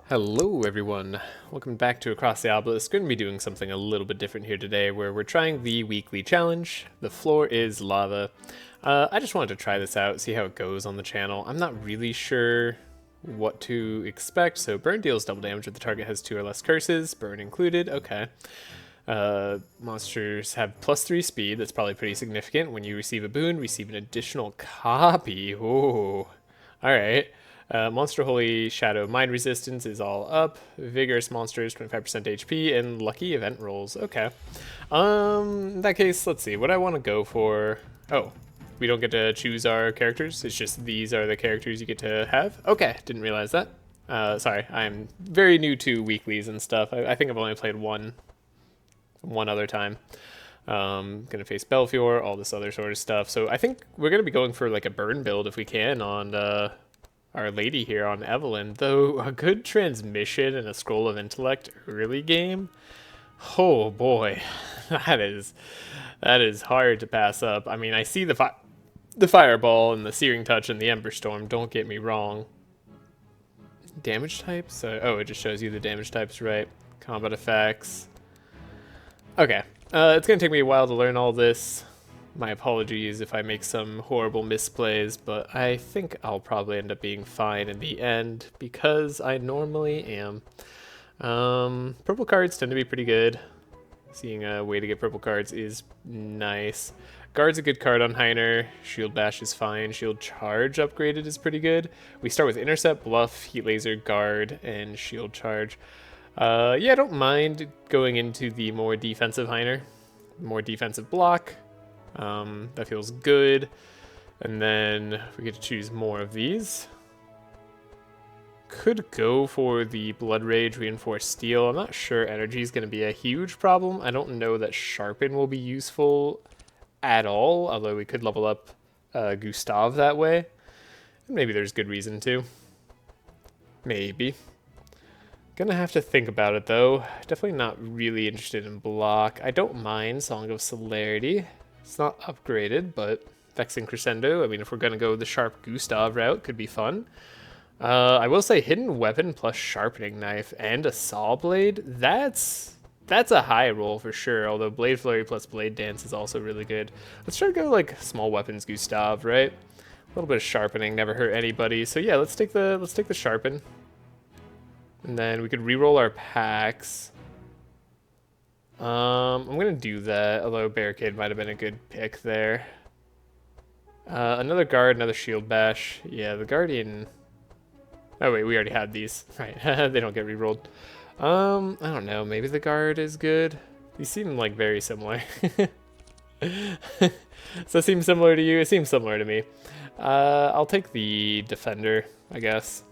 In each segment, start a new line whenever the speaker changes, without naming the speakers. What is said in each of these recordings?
Hello everyone, welcome back to Across the Obelisk. Going to be doing something a little bit different here today where we're trying the weekly challenge. The floor is lava. I just wanted to try this out, see how it goes on the channel. I'm not really sure what to expect. So burn deals double damage if the target has 2 or less curses, burn included, okay. Monsters have +3 speed, that's probably pretty significant. When you receive a boon, receive an additional copy. Ooh, alright. Monster Holy Shadow Mind Resistance is all up. Vigorous monsters, 25% HP, and lucky event rolls. Okay. In that case, let's see. What I want to go for... Oh, we don't get to choose our characters. It's just these are the characters you get to have. Okay, didn't realize that. Sorry, I'm very new to weeklies and stuff. I think I've only played one other time. Gonna face Belfior, all this other sort of stuff. So I think we're gonna be going for like a burn build if we can on our lady here on Evelyn. Though a good transmission and a scroll of intellect early game. Oh boy, that is hard to pass up. I mean, I see the fireball and the searing touch and the ember storm. Don't get me wrong. Damage types? Oh, it just shows you the damage types, right? Combat effects. Okay, it's gonna take me a while to learn all this. My apologies if I make some horrible misplays, but I think I'll probably end up being fine in the end because I normally am. Purple cards tend to be pretty good. Seeing a way to get purple cards is nice. Guard's a good card on Heiner. Shield Bash is fine. Shield Charge upgraded is pretty good. We start with Intercept, Bluff, Heat Laser, Guard, and Shield Charge. Yeah, I don't mind going into the more defensive Heiner. More defensive block. That feels good. And then we get to choose more of these. Could go for the Blood Rage Reinforced Steel. I'm not sure energy is going to be a huge problem. I don't know that Sharpen will be useful at all, although we could level up Gustav that way. Maybe there's good reason to. Maybe. Gonna have to think about it though. Definitely not really interested in block. I don't mind Song of Celerity. It's not upgraded, but Vexing Crescendo. I mean, if we're gonna go the sharp Gustav route, could be fun. I will say Hidden Weapon plus Sharpening Knife and a Saw Blade. That's a high roll for sure. Although Blade Flurry plus Blade Dance is also really good. Let's try to go like small weapons Gustav, right? A little bit of sharpening never hurt anybody. So yeah, let's take the sharpen. And then we could re-roll our packs. I'm gonna do that, although Barricade might have been a good pick there. Another guard, another shield bash. Yeah, the Guardian. Oh wait, we already had these. Right, they don't get re-rolled. I don't know, maybe the guard is good. These seem like very similar. So it seems similar to you, it seems similar to me. I'll take the defender, I guess.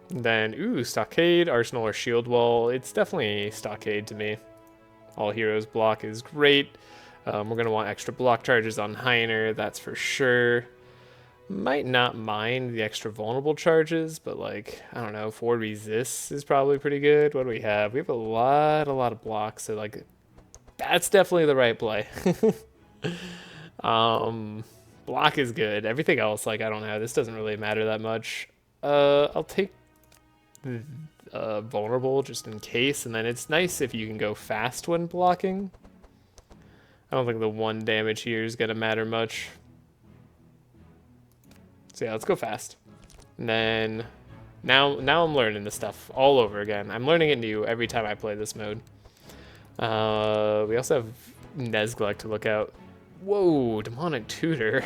Then, ooh, Stockade, Arsenal, or Shield Wall. It's definitely Stockade to me. All Heroes block is great. We're going to want extra block charges on Heiner, that's for sure. Might not mind the extra vulnerable charges, but like, I don't know, 4 resists is probably pretty good. What do we have? We have a lot of blocks, so like, that's definitely the right play. Block is good. Everything else, like, I don't know, this doesn't really matter that much. I'll take vulnerable just in case, and then it's nice if you can go fast when blocking. I don't think the 1 damage here is gonna matter much. So yeah, let's go fast. And then now I'm learning this stuff all over again. I'm learning it new every time I play this mode. We also have Nezglek to look out. Whoa, Demonic Tutor.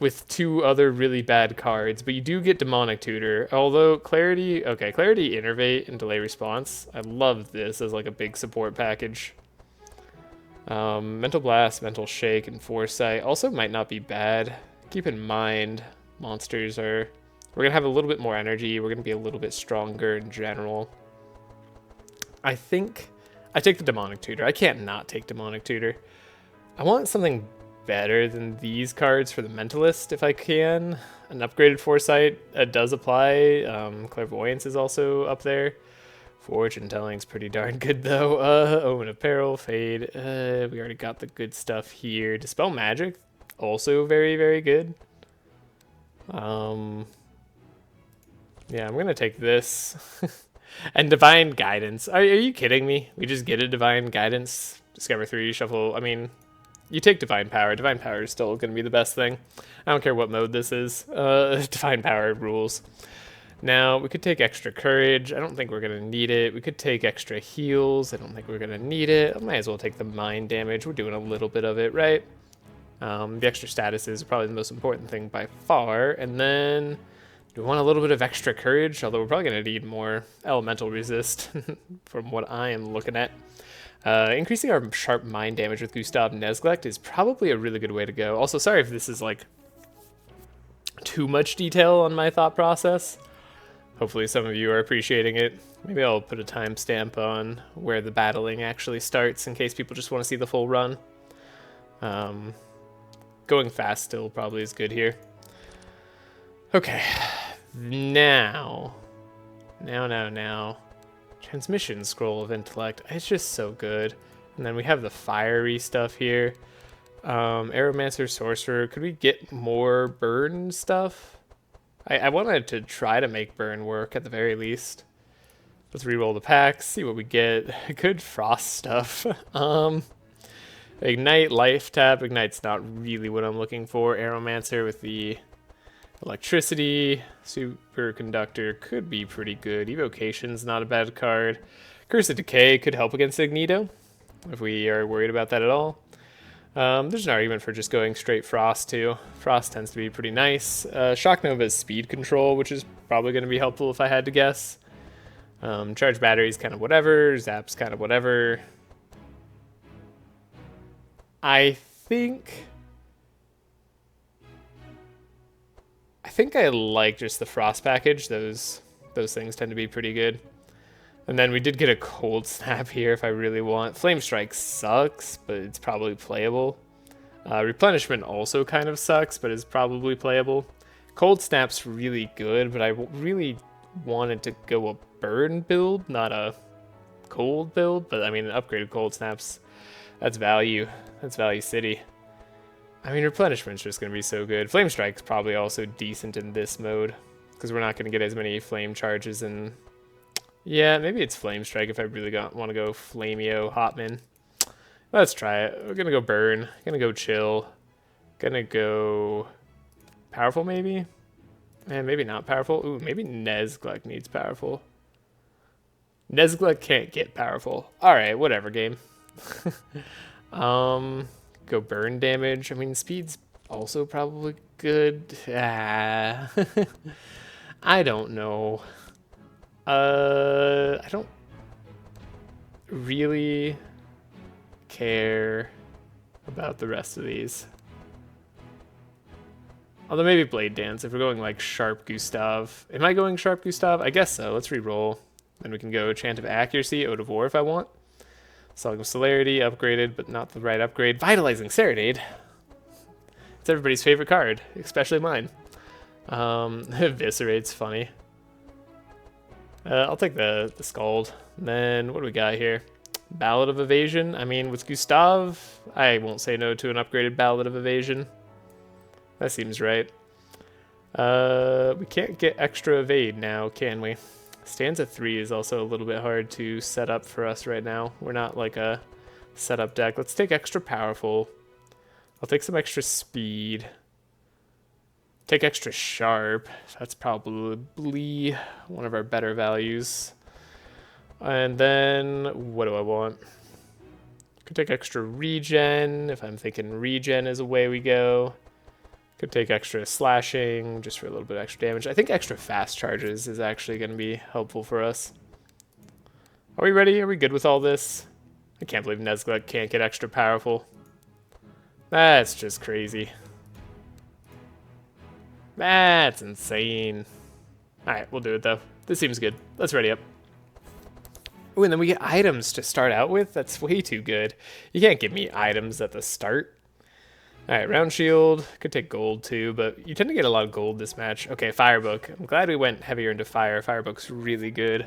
With 2 other really bad cards, but you do get Demonic Tutor. Although Clarity, okay, Clarity, Innervate, and Delay Response. I love this as like a big support package. Mental Blast, Mental Shake, and Foresight also might not be bad. Keep in mind, monsters are... We're going to have a little bit more energy. We're going to be a little bit stronger in general. I think I take the Demonic Tutor. I can't not take Demonic Tutor. I want something better than these cards for the Mentalist if I can. An upgraded Foresight does apply. Clairvoyance is also up there. Fortune Telling's pretty darn good though. Omen of Peril, Fade. We already got the good stuff here. Dispel Magic, also very, very good. Yeah, I'm gonna take this. And Divine Guidance. Are you kidding me? We just get a Divine Guidance. Discover 3, shuffle. I mean, you take Divine Power. Divine Power is still gonna be the best thing. I don't care what mode this is. Divine Power rules. Now, we could take extra courage. I don't think we're gonna need it. We could take extra heals. I don't think we're gonna need it. I might as well take the mind damage. We're doing a little bit of it, right? The extra status is probably the most important thing by far. And then, do we want a little bit of extra courage? Although we're probably gonna need more elemental resist from what I am looking at. Increasing our sharp mind damage with Gustav Nesglect is probably a really good way to go. Also, sorry if this is like too much detail on my thought process. Hopefully some of you are appreciating it. Maybe I'll put a timestamp on where the battling actually starts in case people just want to see the full run. Going fast still probably is good here. Okay, now. Transmission Scroll of Intellect. It's just so good. And then we have the fiery stuff here. Aeromancer, Sorcerer. Could we get more burn stuff? I wanted to try to make burn work at the very least. Let's reroll the packs, see what we get. Good frost stuff. Ignite, life tap. Ignite's not really what I'm looking for. Aeromancer with the electricity. Superconductor could be pretty good. Evocation's not a bad card. Curse of Decay could help against Igneto, if we are worried about that at all. There's an argument for just going straight Frost too. Frost tends to be pretty nice. Shock Nova's speed control, which is probably going to be helpful if I had to guess. Charge batteries kind of whatever. Zap's kind of whatever. I think I like just the Frost package. Those things tend to be pretty good. And then we did get a Cold Snap here if I really want. Flame Strike sucks, but it's probably playable. Replenishment also kind of sucks, but is probably playable. Cold Snap's really good, but I really wanted to go a burn build, not a cold build. But I mean, an upgraded Cold Snaps, that's value. That's value city. I mean, Replenishment's just going to be so good. Flame Strike's probably also decent in this mode, because we're not going to get as many flame charges and... Yeah, maybe it's Flame Strike if I really want to go Flameo Hotman. Let's try it. We're gonna go Burn. Gonna go Chill. Gonna go Powerful maybe? And maybe not Powerful. Ooh, maybe Nesglec needs Powerful. Nesglec can't get Powerful. Alright, whatever game. Go Burn damage. I mean, Speed's also probably good. I don't know. I don't really care about the rest of these. Although maybe Blade Dance, if we're going like Sharp Gustav. Am I going Sharp Gustav? I guess so. Let's re-roll. Then we can go Chant of Accuracy, Ode of War if I want. Song of Celerity, upgraded, but not the right upgrade. Vitalizing Serenade. It's everybody's favorite card, especially mine. Eviscerate's funny. I'll take the Scald. And then, what do we got here? Ballad of Evasion. I mean, with Gustav, I won't say no to an upgraded Ballad of Evasion. That seems right. We can't get extra evade now, can we? Stanza 3 is also a little bit hard to set up for us right now. We're not like a setup deck. Let's take extra powerful. I'll take some extra speed. Take extra sharp. That's probably one of our better values. And then, what do I want? Could take extra regen, if I'm thinking regen is a way we go. Could take extra slashing, just for a little bit of extra damage. I think extra fast charges is actually going to be helpful for us. Are we ready? Are we good with all this? I can't believe Nesglec can't get extra powerful. That's just crazy. That's insane. Alright, we'll do it though. This seems good. Let's ready up. Ooh, and then we get items to start out with? That's way too good. You can't give me items at the start. Alright, round shield. Could take gold too, but you tend to get a lot of gold this match. Okay, Firebook. I'm glad we went heavier into fire. Firebook's really good.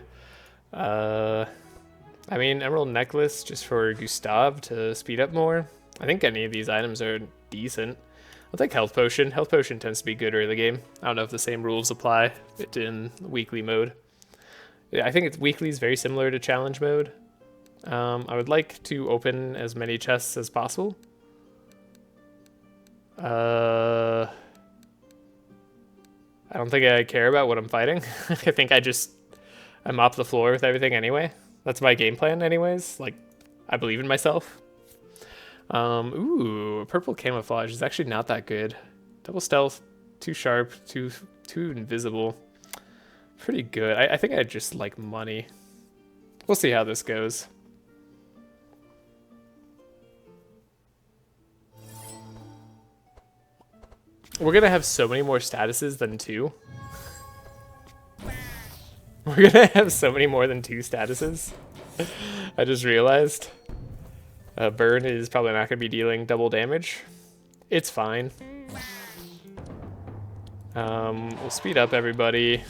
I mean, Emerald Necklace just for Gustav to speed up more. I think any of these items are decent. I'll take Health Potion. Health Potion tends to be good early game. I don't know if the same rules apply it in weekly mode. Yeah, I think it's weekly is very similar to challenge mode. I would like to open as many chests as possible. I don't think I care about what I'm fighting. I think I mop the floor with everything anyway. That's my game plan anyways. Like, I believe in myself. Ooh, purple camouflage is actually not that good. Double stealth, too sharp, too invisible. Pretty good. I think I just like money. We'll see how this goes. We're gonna have so many more statuses than 2. We're gonna have so many more than 2 statuses. I just realized. Burn is probably not gonna be dealing double damage. It's fine. We'll speed up everybody.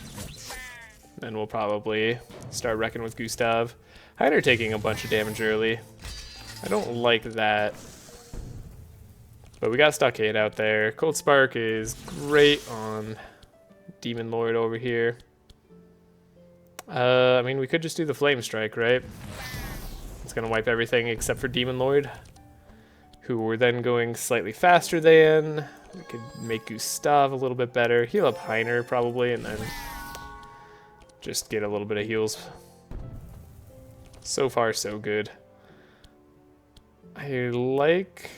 Then we'll probably start wrecking with Gustav. Heiner taking a bunch of damage early. I don't like that. But we got Stockade out there. Cold Spark is great on Demon Lord over here. I mean, we could just do the Flame Strike, right? It's going to wipe everything except for Demon Lord, who we're then going slightly faster than. We could make Gustav a little bit better. Heal up Heiner, probably, and then just get a little bit of heals. So far, so good. I like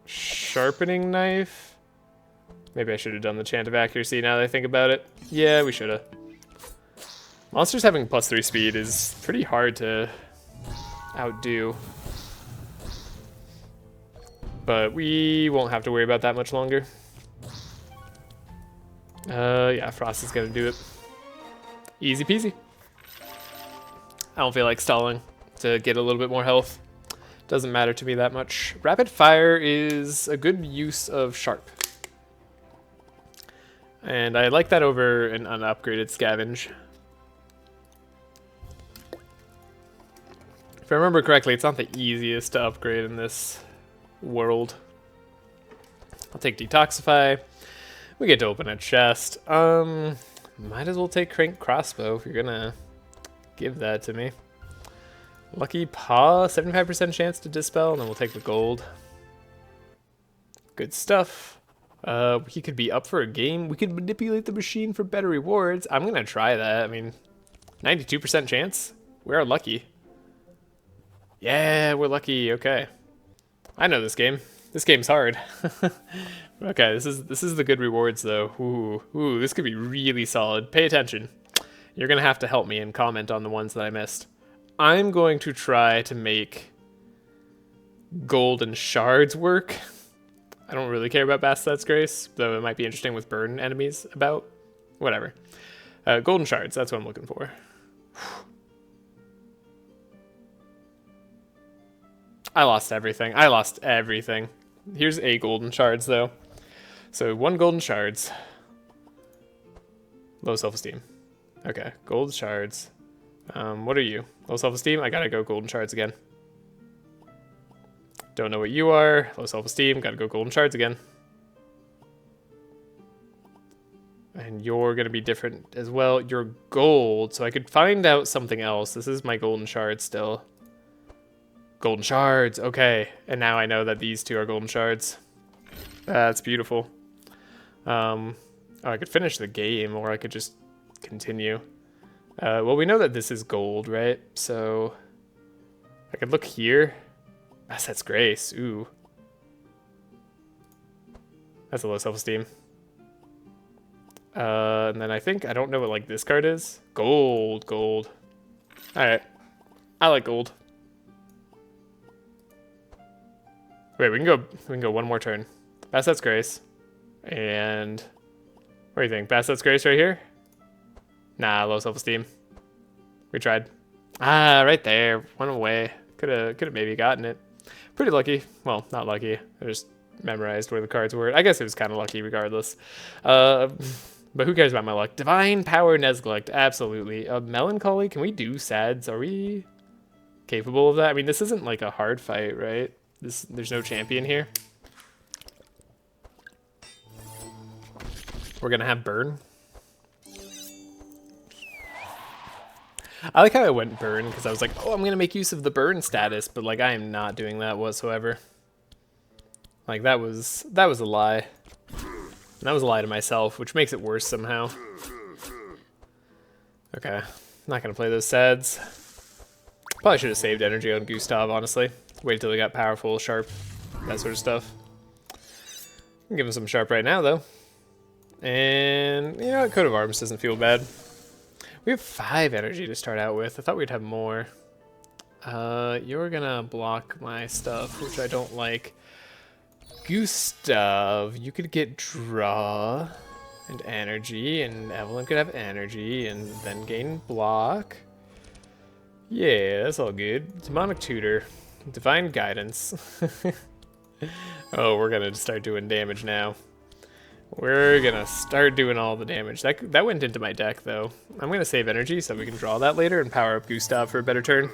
Sharpening Knife. Maybe I should have done the Chant of Accuracy now that I think about it. Yeah, we should have. Monsters having +3 speed is pretty hard to outdo. But we won't have to worry about that much longer. Yeah, Frost is gonna do it. Easy peasy. I don't feel like stalling to get a little bit more health. Doesn't matter to me that much. Rapid Fire is a good use of Sharp. And I like that over an unupgraded Scavenge. If I remember correctly, it's not the easiest to upgrade in this world. I'll take Detoxify. We get to open a chest. Might as well take Crank Crossbow if you're gonna give that to me. Lucky Paw, 75% chance to dispel, and then we'll take the gold. Good stuff. He could be up for a game. We could manipulate the machine for better rewards. I'm gonna try that. I mean, 92% chance. We are lucky. Yeah, we're lucky. Okay. I know this game. This game's hard. Okay, this is the good rewards though. Ooh, this could be really solid. Pay attention. You're gonna have to help me and comment on the ones that I missed. I'm going to try to make golden shards work. I don't really care about Bastet's Grace, though it might be interesting with burn enemies about. Whatever. Golden shards, that's what I'm looking for. I lost everything. I lost everything. Here's a golden shards, though. So 1 golden shards. Low self-esteem. Okay, gold shards. What are you? Low self-esteem? I gotta go golden shards again. Don't know what you are. Low self-esteem. Gotta go golden shards again. And you're gonna be different as well. You're gold, so I could find out something else. This is my golden shard still. Golden shards, okay. And now I know that these 2 are golden shards. That's beautiful. Oh, I could finish the game, or I could just continue. Well, we know that this is gold, right? So I could look here. That's Grace. Ooh. That's a low self-esteem. And then I think, I don't know what like this card is. Gold. Alright. I like gold. Wait, we can go one more turn. Bastet's Grace. And what do you think? Bastet's Grace right here? Nah, low self-esteem. We tried. Ah, right there. One away. Could have maybe gotten it. Pretty lucky. Well, not lucky. I just memorized where the cards were. I guess it was kind of lucky regardless. But who cares about my luck? Divine Power Nesglect. Absolutely. Melancholy. Can we do Sads? Are we capable of that? I mean, this isn't like a hard fight, right? There's no champion here. We're gonna have burn. I like how I went burn because I was like, oh, I'm gonna make use of the burn status, but like I am not doing that whatsoever. Like that was a lie. And that was a lie to myself, which makes it worse somehow. Okay, not gonna play those sads. Probably should have saved energy on Gustav, honestly. Wait till he got powerful, sharp, that sort of stuff. Give him some sharp right now, though. And, you know what, Coat of Arms doesn't feel bad. We have 5 energy to start out with. I thought we'd have more. You're gonna block my stuff, which I don't like. Gustav, you could get draw and energy, and Evelyn could have energy, and then gain block. Yeah, that's all good. Demonic Tutor. Divine Guidance. Oh, we're gonna start doing damage now. We're gonna start doing all the damage. That went into my deck, though. I'm gonna save energy so we can draw that later and power up Gustav for a better turn.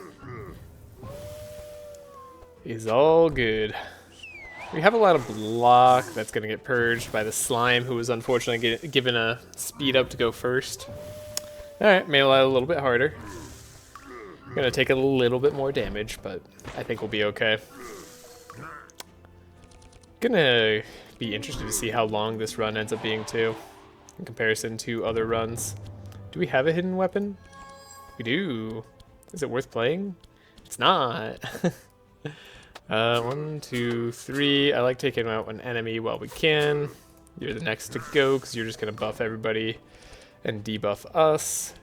Is all good. We have a lot of block that's gonna get purged by the slime, who was unfortunately given a speed up to go first. Alright, made it a little bit harder. Gonna take a little bit more damage, but I think we'll be okay. Gonna be interested to see how long this run ends up being too, in comparison to other runs. Do we have a hidden weapon? We do. Is it worth playing? It's not. 1, 2, 3. I like taking out an enemy while we can. You're the next to go because you're just gonna buff everybody and debuff us.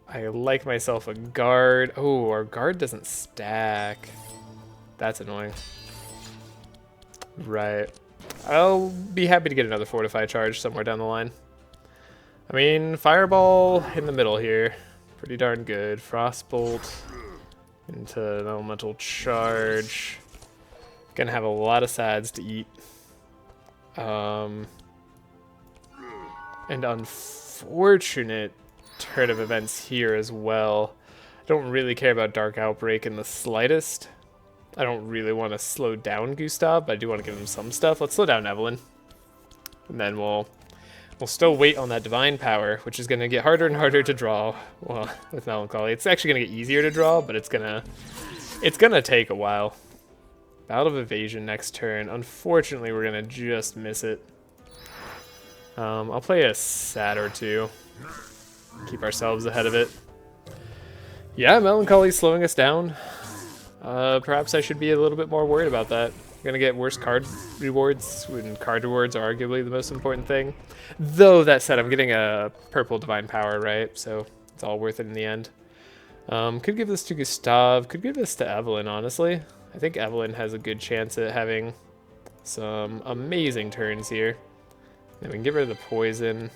I like myself a guard. Oh, our guard doesn't stack. That's annoying. Right. I'll be happy to get another fortify charge somewhere down the line. I mean, fireball in the middle here. Pretty darn good. Frostbolt into an elemental charge. Gonna have a lot of sads to eat. And unfortunate turn of events here as well. I don't really care about Dark Outbreak in the slightest. I don't really want to slow down Gustav, but I do want to give him some stuff. Let's slow down Evelyn. And then we'll still wait on that Divine Power, which is going to get harder and harder to draw. Well, with Melancholy. It's actually going to get easier to draw, but it's gonna take a while. Bout of Evasion next turn. Unfortunately, we're going to just miss it. I'll play a Sad or two. Keep ourselves ahead of it. Yeah, Melancholy's slowing us down. Perhaps I should be a little bit more worried about that. I'm gonna get worse card rewards, when card rewards are arguably the most important thing. Though, that said, I'm getting a purple Divine Power, right? So, it's all worth it in the end. Could give this to Gustav, could give this to Evelyn, honestly. I think Evelyn has a good chance at having some amazing turns here. Then we can get rid of the poison.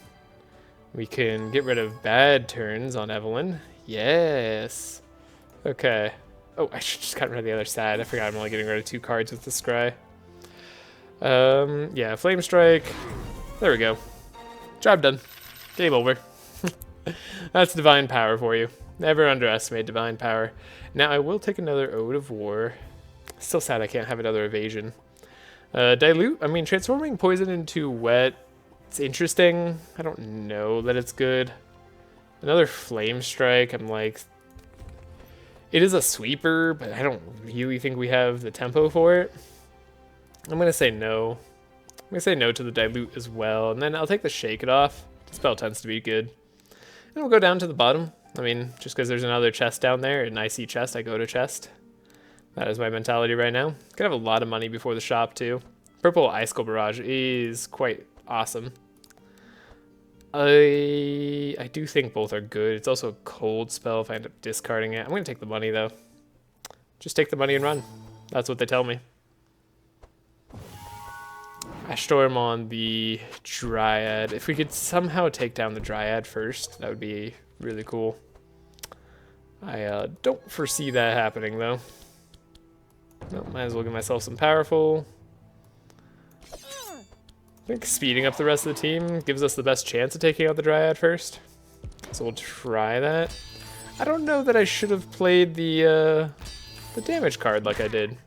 We can get rid of bad turns on Evelyn. Yes. Okay. Oh, I should just got rid of the other side. I forgot I'm only getting rid of 2 cards with the scry. Yeah, Flame Strike. There we go. Job done. Game over. That's Divine Power for you. Never underestimate Divine Power. Now, I will take another Ode of War. Still sad I can't have another Evasion. Dilute. I mean, transforming poison into wet. It's interesting. I don't know that it's good. Another Flame Strike. I'm like... It is a sweeper, but I don't really think we have the tempo for it. I'm going to say no. I'm going to say no to the Dilute as well. And then I'll take the Shake It Off. The spell tends to be good. And we'll go down to the bottom. I mean, just because there's another chest down there, and I see chest, I go to chest. That is my mentality right now. Could have a lot of money before the shop, too. Purple Icicle Barrage is quite awesome. I do think both are good. It's also a cold spell if I end up discarding it. I'm going to take the money, though. Just take the money and run. That's what they tell me. Ash Storm on the Dryad. If we could somehow take down the Dryad first, that would be really cool. I don't foresee that happening, though. Nope, might as well give myself some powerful. I think speeding up the rest of the team gives us the best chance of taking out the Dryad first. So we'll try that. I don't know that I should have played the damage card like I did.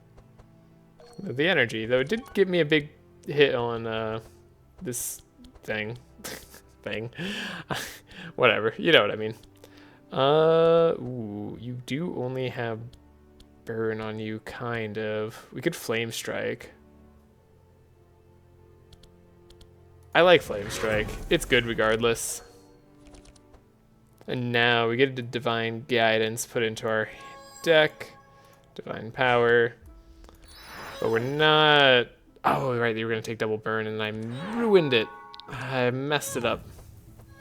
The energy, though it did give me a big hit on this thing. thing. Whatever, you know what I mean. Ooh, you do only have burn on you, kind of. We could flame strike. I like flame strike. It's good regardless. And now we get a divine guidance put into our deck. Divine power. But we're not... Oh, right, you were going to take double burn, and I ruined it. I messed it up.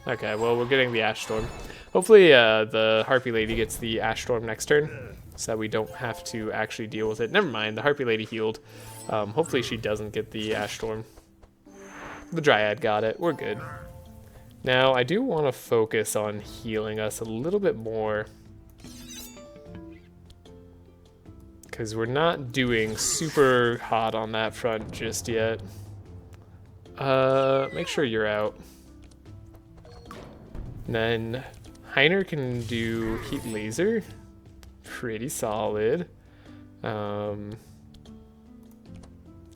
Okay, well, we're getting the Ash Storm. Hopefully the Harpy Lady gets the Ash Storm next turn, so that we don't have to actually deal with it. Never mind, the Harpy Lady healed. Hopefully she doesn't get the Ash Storm. The Dryad got it. We're good. Now, I do want to focus on healing us a little bit more, because we're not doing super hot on that front just yet. Make sure you're out. And then Heiner can do Heat Laser. Pretty solid.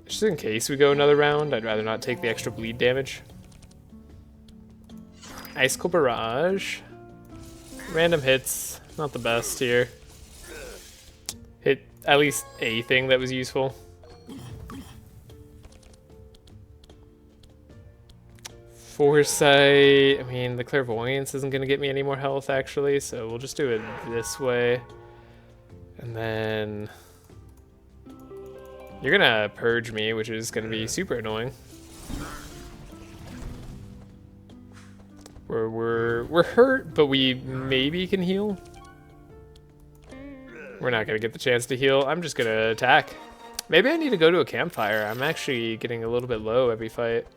Just in case we go another round, I'd rather not take the extra bleed damage. Icicle Barrage. Random hits. Not the best here. Hit at least a thing that was useful. Foresight. I mean, the Clairvoyance isn't going to get me any more health, actually, so we'll just do it this way. And then... You're going to purge me, which is going to be super annoying. We're hurt, but we maybe can heal. We're not going to get the chance to heal. I'm just going to attack. Maybe I need to go to a campfire. I'm actually getting a little bit low every fight.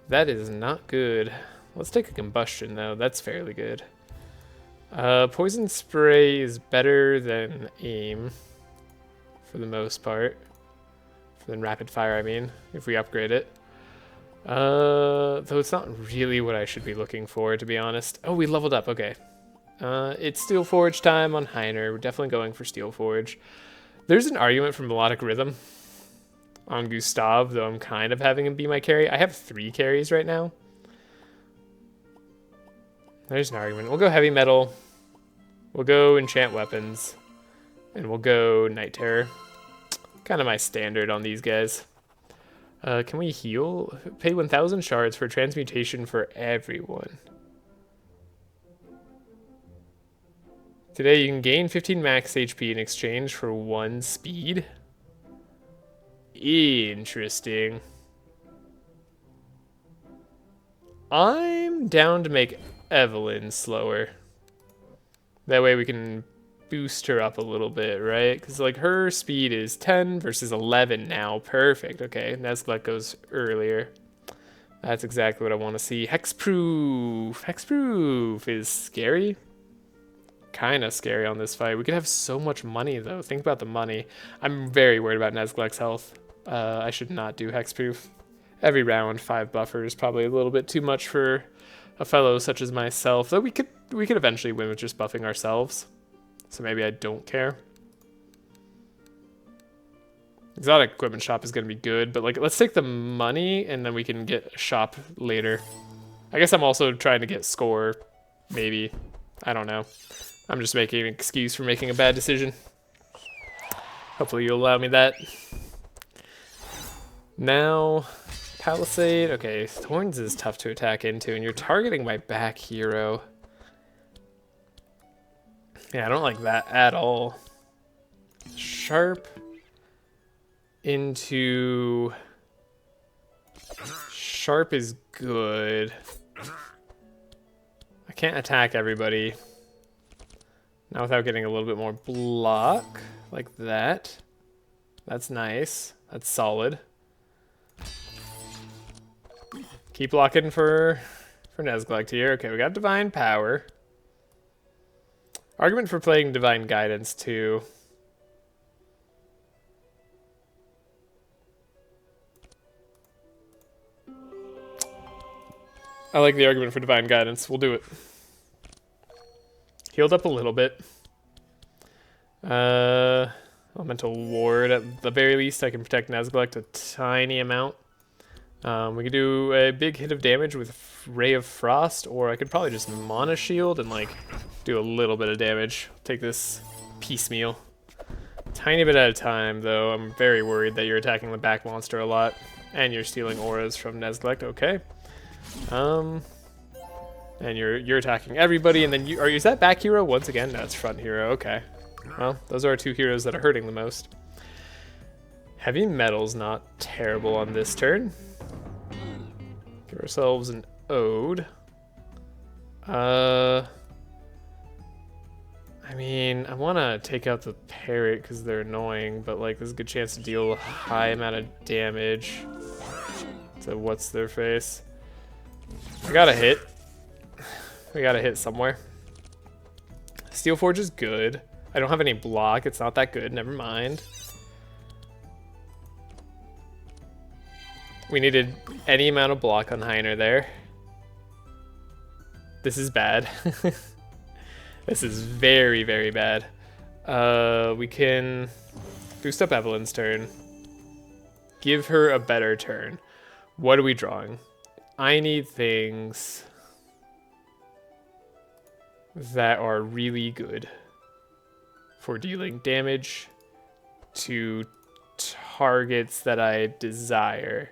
That is not good. Let's take a combustion, though. That's fairly good. Poison spray is better than aim, for the most part. Than rapid fire, I mean, if we upgrade it. Though it's not really what I should be looking for, to be honest. Oh, we leveled up. Okay. It's Steel Forge time on Heiner. We're definitely going for Steel Forge. There's an argument for Melodic Rhythm on Gustav, though I'm kind of having him be my carry. I have 3 carries right now. There's an argument. We'll go Heavy Metal. We'll go Enchant Weapons. And we'll go Night Terror. Kind of my standard on these guys. Can we heal? Pay 1,000 shards for transmutation for everyone. Today you can gain 15 max HP in exchange for 1 speed. Interesting. I'm down to make Evelyn slower. That way we can boost her up a little bit, right? Because like her speed is 10 versus 11 now. Perfect. Okay, Nezglek goes earlier. That's exactly what I want to see. Hexproof. Hexproof is scary. Kind of scary on this fight. We could have so much money though. Think about the money. I'm very worried about Nezglek's health. I should not do Hexproof. Every round, 5 buffers, probably a little bit too much for a fellow such as myself. Though we could eventually win with just buffing ourselves. So maybe I don't care. Exotic equipment shop is going to be good, but like let's take the money and then we can get a shop later. I guess I'm also trying to get score, maybe. I don't know. I'm just making an excuse for making a bad decision. Hopefully you'll allow me that. Now, Palisade. Okay, Thorns is tough to attack into, and you're targeting my back hero. Yeah, I don't like that at all. Sharp into... Sharp is good. I can't attack everybody. Not without getting a little bit more block, like that. That's nice. That's solid. Keep locking for Nezglek here. Okay, we got Divine Power. Argument for playing Divine Guidance too. I like the argument for Divine Guidance. We'll do it. Healed up a little bit. Elemental Ward. At the very least, I can protect Nezglek a tiny amount. We could do a big hit of damage with Ray of Frost, or I could probably just Mana Shield and like do a little bit of damage. Take this piecemeal. Tiny bit at a time, though. I'm very worried that you're attacking the back monster a lot, and you're stealing auras from Nezglek. Okay. And you're attacking everybody, and then is that back hero once again? No, it's front hero. Okay. Well, those are our two heroes that are hurting the most. Heavy metal's not terrible on this turn. Give ourselves an ode. I mean, I want to take out the parrot because they're annoying, but like there's a good chance to deal a high amount of damage to what's their face. I gotta hit. We gotta hit somewhere. Steel Forge is good. I don't have any block. It's not that good. Never mind. We needed any amount of block on Heiner there. This is bad. This is very, very bad. We can boost up Evelyn's turn. Give her a better turn. What are we drawing? I need things that are really good for dealing damage to targets that I desire.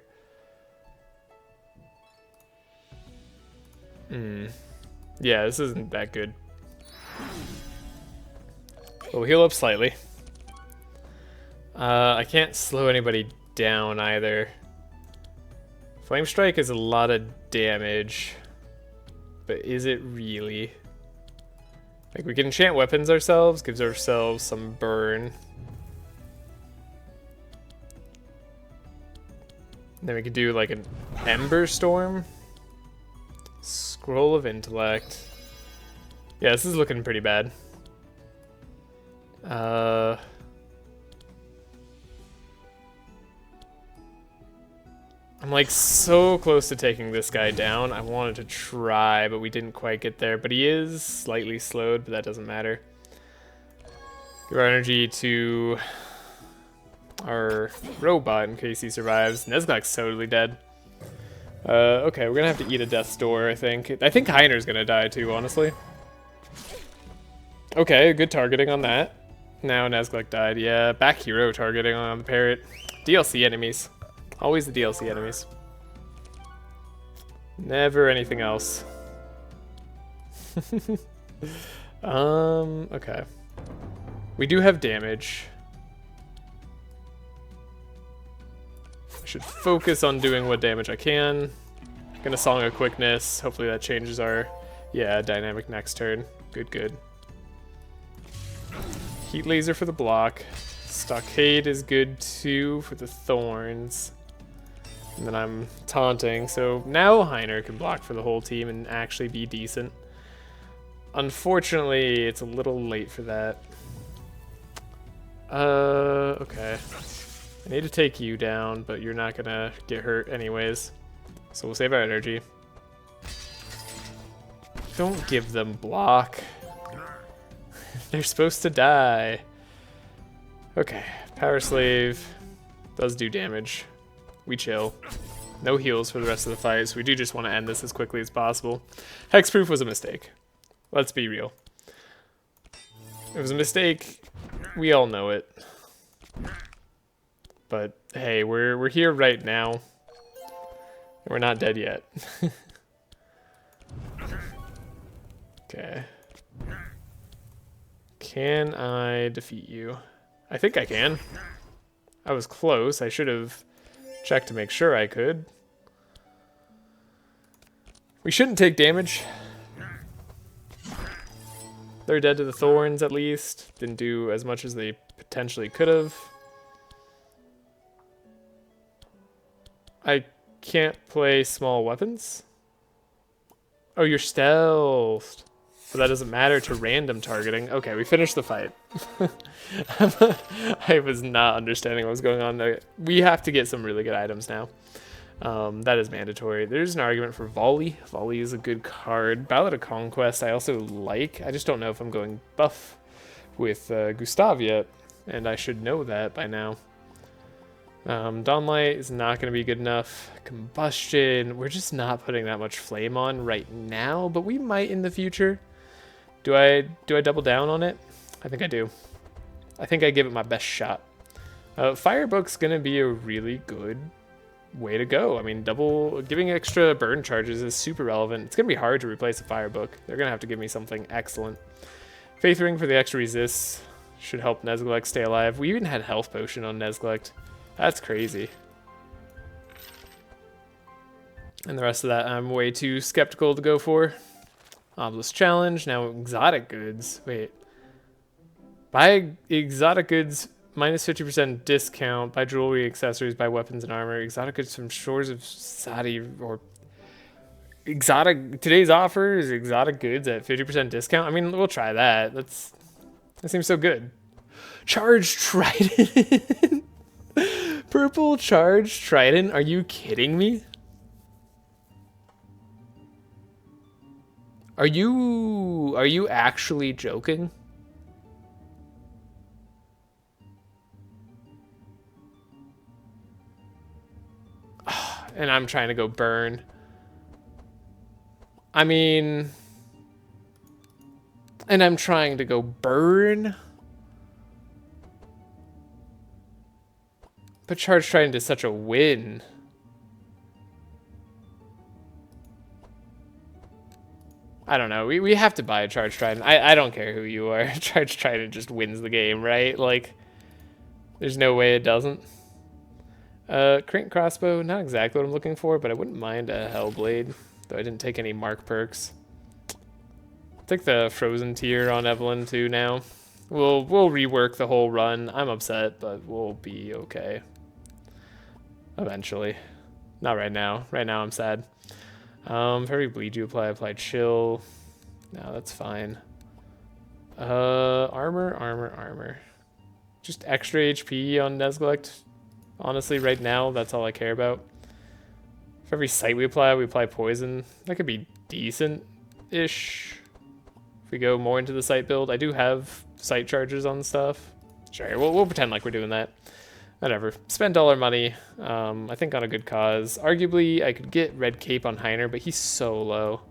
Yeah, this isn't that good. We'll heal up slightly. I can't slow anybody down either. Flame Strike is a lot of damage, but is it really? Like, we can enchant weapons ourselves, gives ourselves some burn. And then we could do like an Ember Storm. Scroll of Intellect. Yeah, this is looking pretty bad. I'm like so close to taking this guy down. I wanted to try, but we didn't quite get there. But he is slightly slowed, but that doesn't matter. Give our energy to our robot in case he survives. Nezglek's totally dead. Okay, we're gonna have to eat a Death's Door, I think. I think Heiner's gonna die too, honestly. Okay, good targeting on that. Now Nezglek died. Yeah, back hero targeting on the parrot. DLC enemies. Always the DLC enemies. Never anything else. Okay. We do have damage. I should focus on doing what damage I can. Gonna Song of Quickness. Hopefully that changes our, yeah, dynamic next turn. Good, good. Heat Laser for the block. Stockade is good too for the thorns. And then I'm taunting, so now Heiner can block for the whole team and actually be decent. Unfortunately, it's a little late for that. Okay. I need to take you down, but you're not gonna get hurt anyways. So we'll save our energy. Don't give them block. They're supposed to die. Okay, Power Slave does do damage. We chill. No heals for the rest of the fight, so we do just want to end this as quickly as possible. Hexproof was a mistake. Let's be real. It was a mistake. We all know it. But hey, we're here right now. We're not dead yet. Okay. Can I defeat you? I think I can. I was close. I should have checked to make sure I could. We shouldn't take damage. They're dead to the thorns at least. Didn't do as much as they potentially could have. I can't play small weapons. Oh, you're stealthed. But that doesn't matter to random targeting. Okay, we finished the fight. I was not understanding what was going on there. We have to get some really good items now. That is mandatory. There's an argument for Volley. Volley is a good card. Ballad of Conquest I also like. I just don't know if I'm going buff with Gustav yet. And I should know that by now. Dawnlight is not going to be good enough. Combustion, we're just not putting that much flame on right now, but we might in the future. Do I double down on it? I think I do. I think I give it my best shot. Firebook's going to be a really good way to go. I mean, giving extra burn charges is super relevant. It's going to be hard to replace a Firebook. They're going to have to give me something excellent. Faith Ring for the extra resists should help Nezglect stay alive. We even had Health Potion on Nezglect. That's crazy. And the rest of that I'm way too skeptical to go for. Obelisk Challenge, now exotic goods. Wait. Buy exotic goods, minus 50% discount. Buy jewelry, accessories, buy weapons and armor. Exotic goods from Shores of Sadi or exotic. Today's offer is exotic goods at 50% discount. I mean, we'll try that. That seems so good. Charged Trident. Purple Charged Trident. Are you kidding me? Are you actually joking? And I'm trying to go burn. I mean, and I'm trying to go burn. But Charge Trident is such a win. I don't know. We have to buy a Charge Trident. I don't care who you are. Charge Trident just wins the game, right? Like, there's no way it doesn't. Crank Crossbow, not exactly what I'm looking for, but I wouldn't mind a Hellblade, though I didn't take any mark perks. I'll take the Frozen Tier on Evelyn too now. We'll rework the whole run. I'm upset, but we'll be okay. Eventually. Not right now. Right now I'm sad. For every bleed you apply chill. No, that's fine. Armor. Just extra HP on Nezglect. Honestly, right now, that's all I care about. For every sight we apply poison. That could be decent-ish. If we go more into the sight build. I do have sight charges on stuff. Sure, we'll pretend like we're doing that. Whatever. Spend all our money, I think on a good cause. Arguably, I could get Red Cape on Heiner, but he's so low.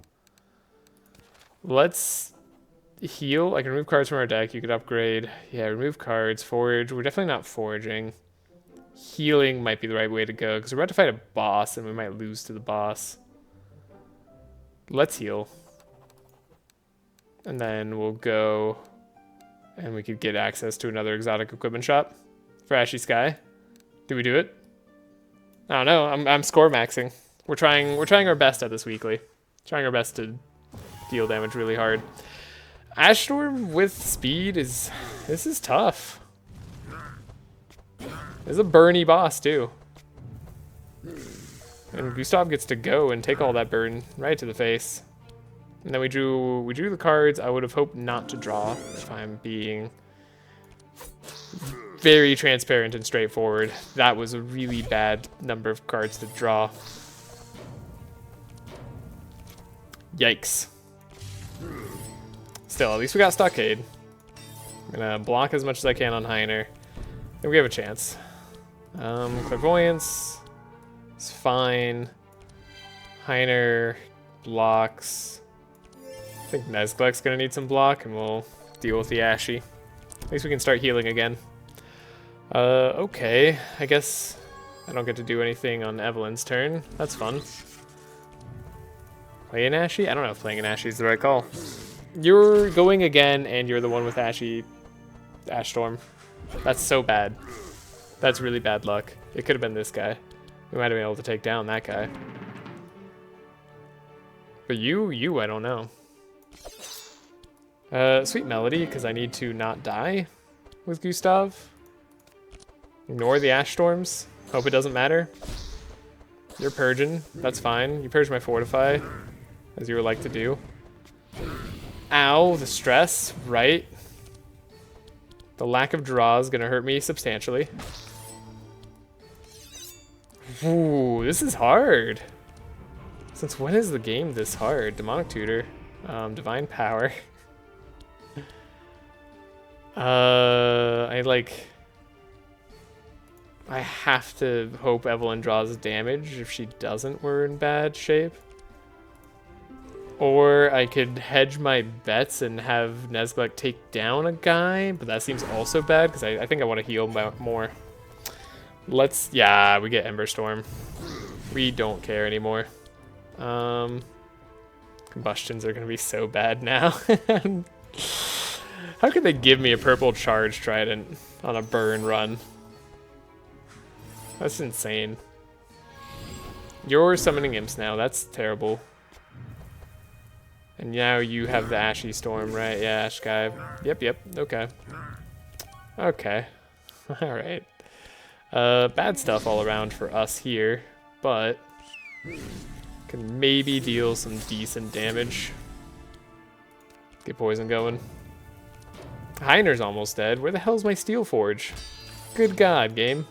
Let's heal. I can remove cards from our deck. You could upgrade. Yeah, remove cards. Forge. We're definitely not foraging. Healing might be the right way to go, because we're about to fight a boss, and we might lose to the boss. Let's heal. And then we'll go, and we could get access to another exotic equipment shop. For Ashy Sky. Do we do it? I don't know. I'm score maxing. We're trying our best at this weekly. Trying our best to deal damage really hard. Ash Storm with speed this is tough. There's a burny boss too. And Gustav gets to go and take all that burn right to the face. And then we drew the cards. I would have hoped not to draw, if I'm being very transparent and straightforward. That was a really bad number of cards to draw. Yikes. Still, at least we got Stockade. I'm gonna block as much as I can on Heiner. I think we have a chance. Clairvoyance is fine. Heiner blocks. I think Nezglect's gonna need some block, and we'll deal with the Ashy. At least we can start healing again. Okay. I guess I don't get to do anything on Evelyn's turn. That's fun. Play an Ashy? I don't know if playing an Ashy is the right call. You're going again, and you're the one with Ashy. Ash Storm. That's so bad. That's really bad luck. It could have been this guy. We might have been able to take down that guy. But you, I don't know. Sweet Melody, because I need to not die with Gustav. Ignore the Ash Storms. Hope it doesn't matter. You're purging. That's fine. You purge my Fortify, as you would like to do. Ow, the stress, right? The lack of draw is going to hurt me substantially. Ooh, this is hard. Since when is the game this hard? Demonic Tutor. Divine Power. I have to hope Evelyn draws damage. If she doesn't, we're in bad shape. Or I could hedge my bets and have Nezglek take down a guy, but that seems also bad because I think I want to heal more. Let's, yeah, we get Ember Storm. We don't care anymore. Combustions are going to be so bad now. How could they give me a purple charge trident on a burn run? That's insane. You're summoning imps now. That's terrible. And now you have the Ashy Storm, right? Yeah, Ash guy. Yep. Okay. Okay. Alright. Bad stuff all around for us here, but can maybe deal some decent damage. Get poison going. Heiner's almost dead. Where the hell's my Steel Forge? Good God, game.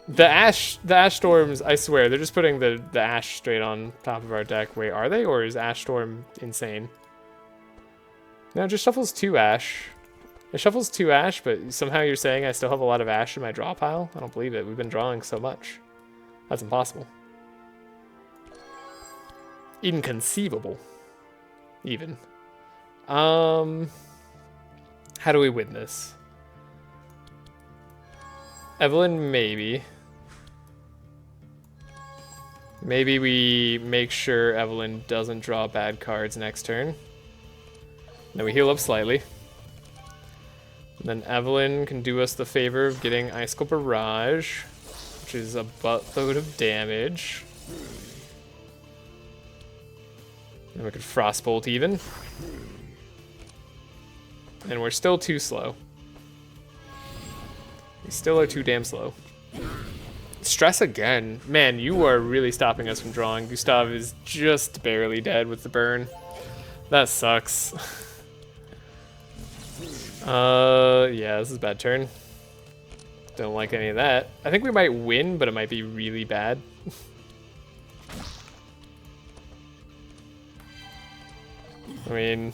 The Ash Storms, I swear, they're just putting the Ash straight on top of our deck. Wait, are they? Or is Ash Storm insane? No, it just shuffles 2 Ash. It shuffles 2 Ash, but somehow you're saying I still have a lot of Ash in my draw pile? I don't believe it. We've been drawing so much. That's impossible. Inconceivable. Even. How do we win this? Evelyn, maybe. Maybe we make sure Evelyn doesn't draw bad cards next turn. Then we heal up slightly. And then Evelyn can do us the favor of getting Icicle Barrage, which is a buttload of damage. And we could Frostbolt even. And we're still too slow. We still are too damn slow. Stress again. Man, you are really stopping us from drawing. Gustav is just barely dead with the burn. That sucks. Yeah, this is a bad turn. Don't like any of that. I think we might win, but it might be really bad. I mean,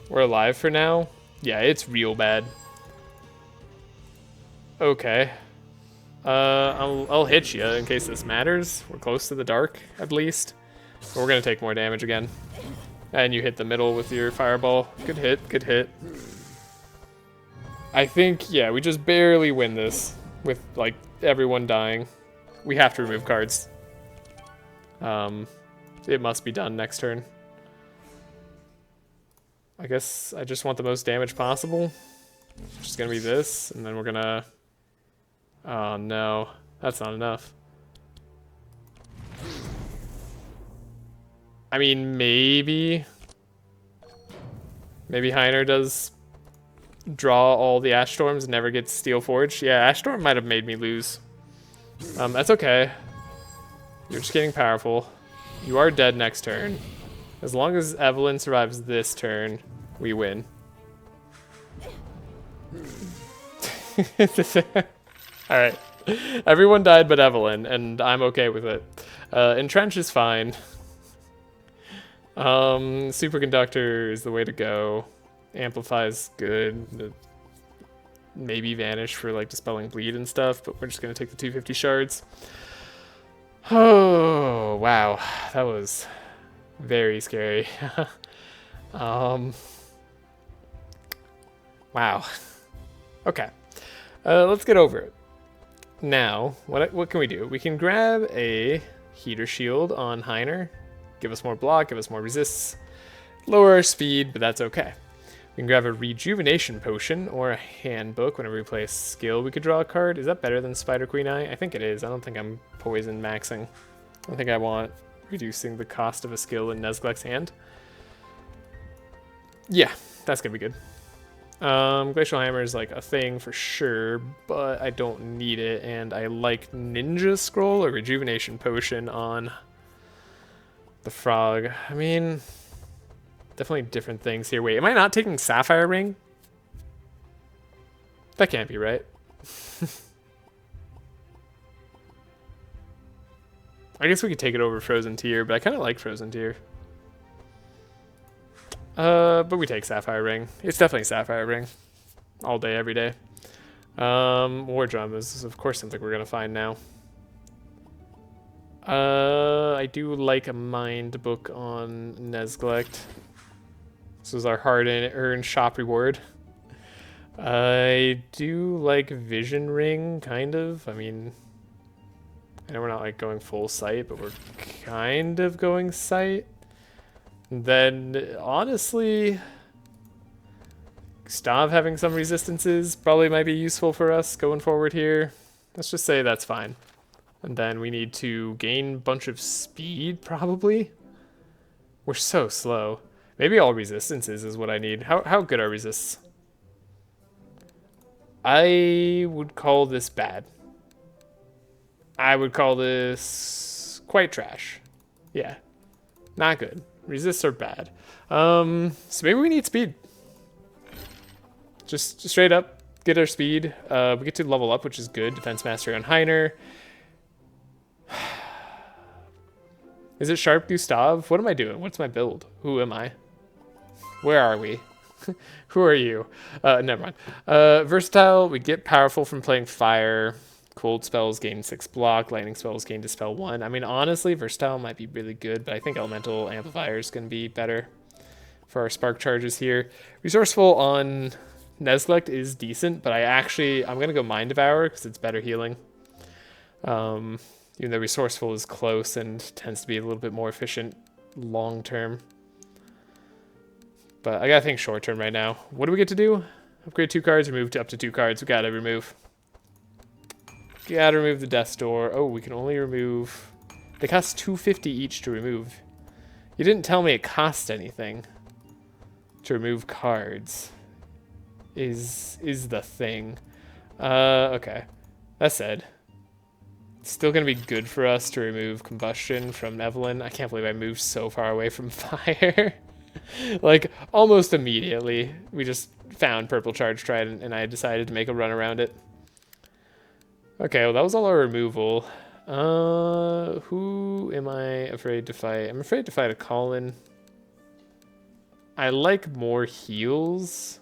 we're alive for now. Yeah, it's real bad. Okay. I'll hit you in case this matters. We're close to the dark, at least. But we're gonna take more damage again. And you hit the middle with your fireball. Good hit, good hit. I think, yeah, we just barely win this with, like, everyone dying. We have to remove cards. It must be done next turn. I guess I just want the most damage possible. Which is gonna be this, and then we're gonna... Oh no, that's not enough. I mean, maybe Heiner does draw all the Ash Storms and never gets Steel Forge. Yeah, Ash Storm might have made me lose. That's okay. You're just getting powerful. You are dead next turn. As long as Evelyn survives this turn, we win. Alright. Everyone died but Evelyn, and I'm okay with it. Entrench is fine. Superconductor is the way to go. Amplify's good. Maybe Vanish for like dispelling bleed and stuff, but we're just gonna take the 250 shards. Oh, wow. That was very scary. Wow. Okay. Let's get over it. Now, what can we do? We can grab a Heater Shield on Heiner. Give us more block, give us more resists. Lower our speed, but that's okay. We can grab a Rejuvenation Potion or a Handbook. Whenever we play a skill, we could draw a card. Is that better than Spider Queen Eye? I think it is. I don't think I'm poison maxing. I don't think I want reducing the cost of a skill in Nezglek's hand. Yeah, that's gonna be good. Glacial Hammer is like a thing for sure, but I don't need it, and I like Ninja Scroll or Rejuvenation Potion on the Frog. I mean, definitely different things here. Wait, am I not taking Sapphire Ring? That can't be right. I guess we could take it over Frozen Tear, but I kind of like Frozen Tear. But we take Sapphire Ring. It's definitely Sapphire Ring. All day, every day. War drum is of course something we're gonna find now. I do like a mind book on Nesglect. This was our hard-earned shop reward. I do like Vision Ring, kind of. I mean, I know we're not like going full sight, but we're kind of going sight. Then, honestly, Stav having some resistances probably might be useful for us going forward here. Let's just say that's fine. And then we need to gain a bunch of speed, probably. We're so slow. Maybe all resistances is what I need. How good are resists? I would call this bad. I would call this quite trash. Yeah, not good. Resists are bad. So maybe we need speed. Just straight up, get our speed. We get to level up, which is good. Defense Mastery on Heiner. Is it Sharp Gustav? What am I doing? What's my build? Who am I? Where are we? Who are you? Never mind. Versatile, we get powerful from playing fire. Cold spells gain 6 block. Lightning spells gain dispel 1. I mean, honestly, versatile might be really good, but I think elemental amplifier is going to be better for our spark charges here. Resourceful on Nesglect is decent, but I'm going to go Mind Devour because it's better healing. Even though resourceful is close and tends to be a little bit more efficient long term. But I gotta think short term right now. What do we get to do? Upgrade 2 cards, remove up to 2 cards. We gotta remove. Gotta remove the Death's Door. Oh, we can only remove... They cost $250 each to remove. You didn't tell me it cost anything to remove cards. Is the thing. Okay. That said, it's still gonna be good for us to remove Combustion from Evelyn. I can't believe I moved so far away from fire. Like, almost immediately, we just found Purple Charge Trident, and I decided to make a run around it. Okay, well, that was all our removal. Who am I afraid to fight? I'm afraid to fight a Colin. I like more heals,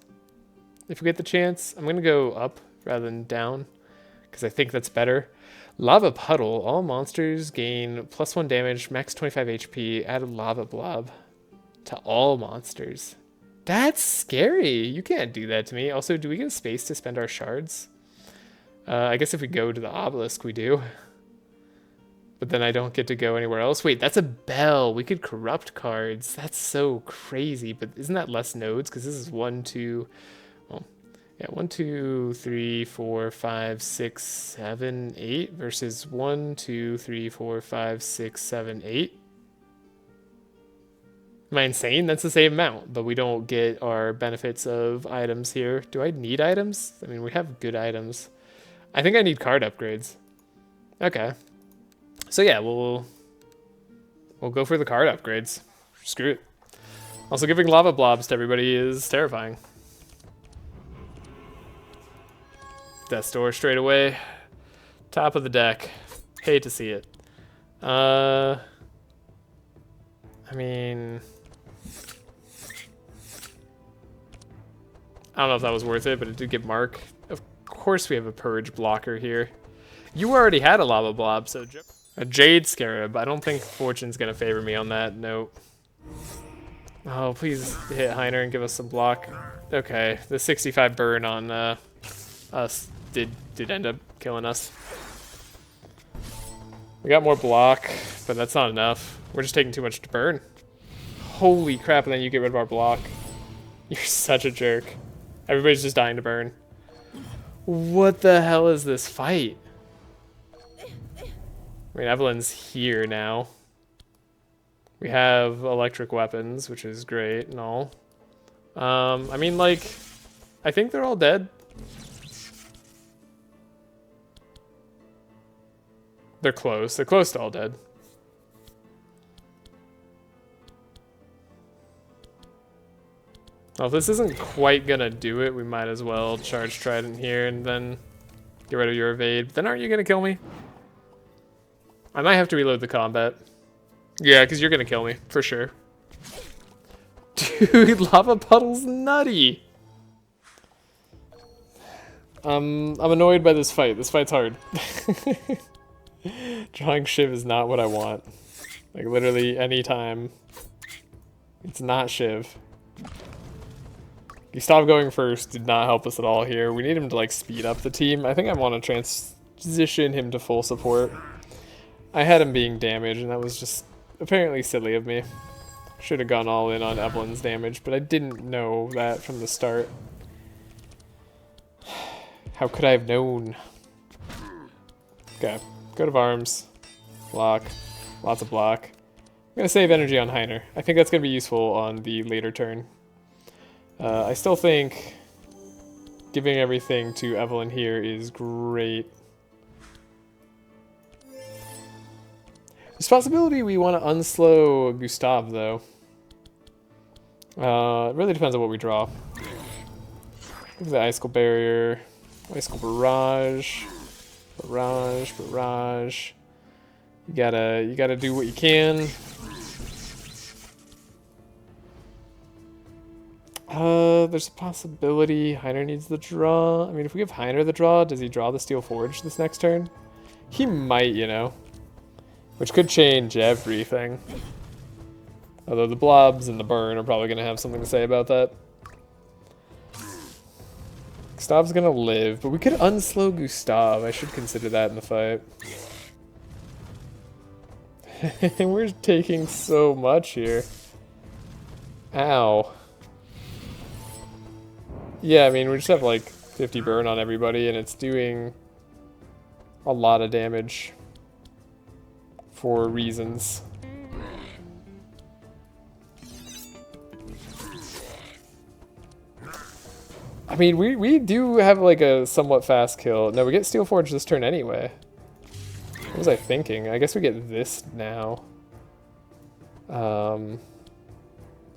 if we get the chance. I'm going to go up rather than down, because I think that's better. Lava Puddle. All monsters gain +1 damage, max 25 HP, add a Lava Blob to all monsters. That's scary. You can't do that to me. Also, do we get space to spend our shards? I guess if we go to the Obelisk, we do. But then I don't get to go anywhere else. Wait, that's a bell. We could corrupt cards. That's so crazy. But isn't that less nodes? Because this is 1, 2... Well, yeah, 1, 2, 3, 4, 5, 6, 7, 8 versus 1, 2, 3, 4, 5, 6, 7, 8. Am I insane? That's the same amount, but we don't get our benefits of items here. Do I need items? I mean, we have good items. I think I need card upgrades. Okay. So yeah, we'll go for the card upgrades. Screw it. Also, giving lava blobs to everybody is terrifying. Death's Door straight away. Top of the deck. Hate to see it. I mean... I don't know if that was worth it, but it did get Mark. Of course we have a Purge blocker here. You already had a Lava Blob, so... A Jade Scarab. I don't think Fortune's going to favor me on that. Nope. Oh, please hit Heiner and give us some block. Okay, the 65 burn on us did end up killing us. We got more block, but that's not enough. We're just taking too much to burn. Holy crap, and then you get rid of our block. You're such a jerk. Everybody's just dying to burn. What the hell is this fight? I mean, Evelyn's here now. We have electric weapons, which is great and all. I mean, like, I think they're all dead. They're close. They're close to all dead. Well, if this isn't quite gonna do it, we might as well charge Trident here and then get rid of your evade. Then aren't you gonna kill me? I might have to reload the combat. Yeah, because you're gonna kill me, for sure. Dude, Lava Puddle's nutty. I'm annoyed by this fight. This fight's hard. Drawing Shiv is not what I want. Like, literally, anytime. It's not Shiv. Gustav going first did not help us at all here. We need him to, like, speed up the team. I think I want to transition him to full support. I had him being damaged, and that was just apparently silly of me. Should have gone all in on Evelyn's damage, but I didn't know that from the start. How could I have known? Okay, go to arms. Block. Lots of block. I'm going to save energy on Heiner. I think that's going to be useful on the later turn. I still think giving everything to Evelyn here is great. There's a possibility we want to unslow Gustav, though. It really depends on what we draw. The Icicle Barrier, Icicle Barrage, Barrage. You gotta do what you can. There's a possibility Heiner needs the draw. I mean, if we give Heiner the draw, does he draw the Steel Forge this next turn? He might, you know. Which could change everything. Although the blobs and the burn are probably going to have something to say about that. Gustav's going to live, but we could unslow Gustav. I should consider that in the fight. We're taking so much here. Ow. Yeah, I mean, we just have like 50 burn on everybody, and it's doing a lot of damage for reasons. I mean, we do have like a somewhat fast kill. No, we get Steel Forge this turn anyway. What was I thinking? I guess we get this now. Hold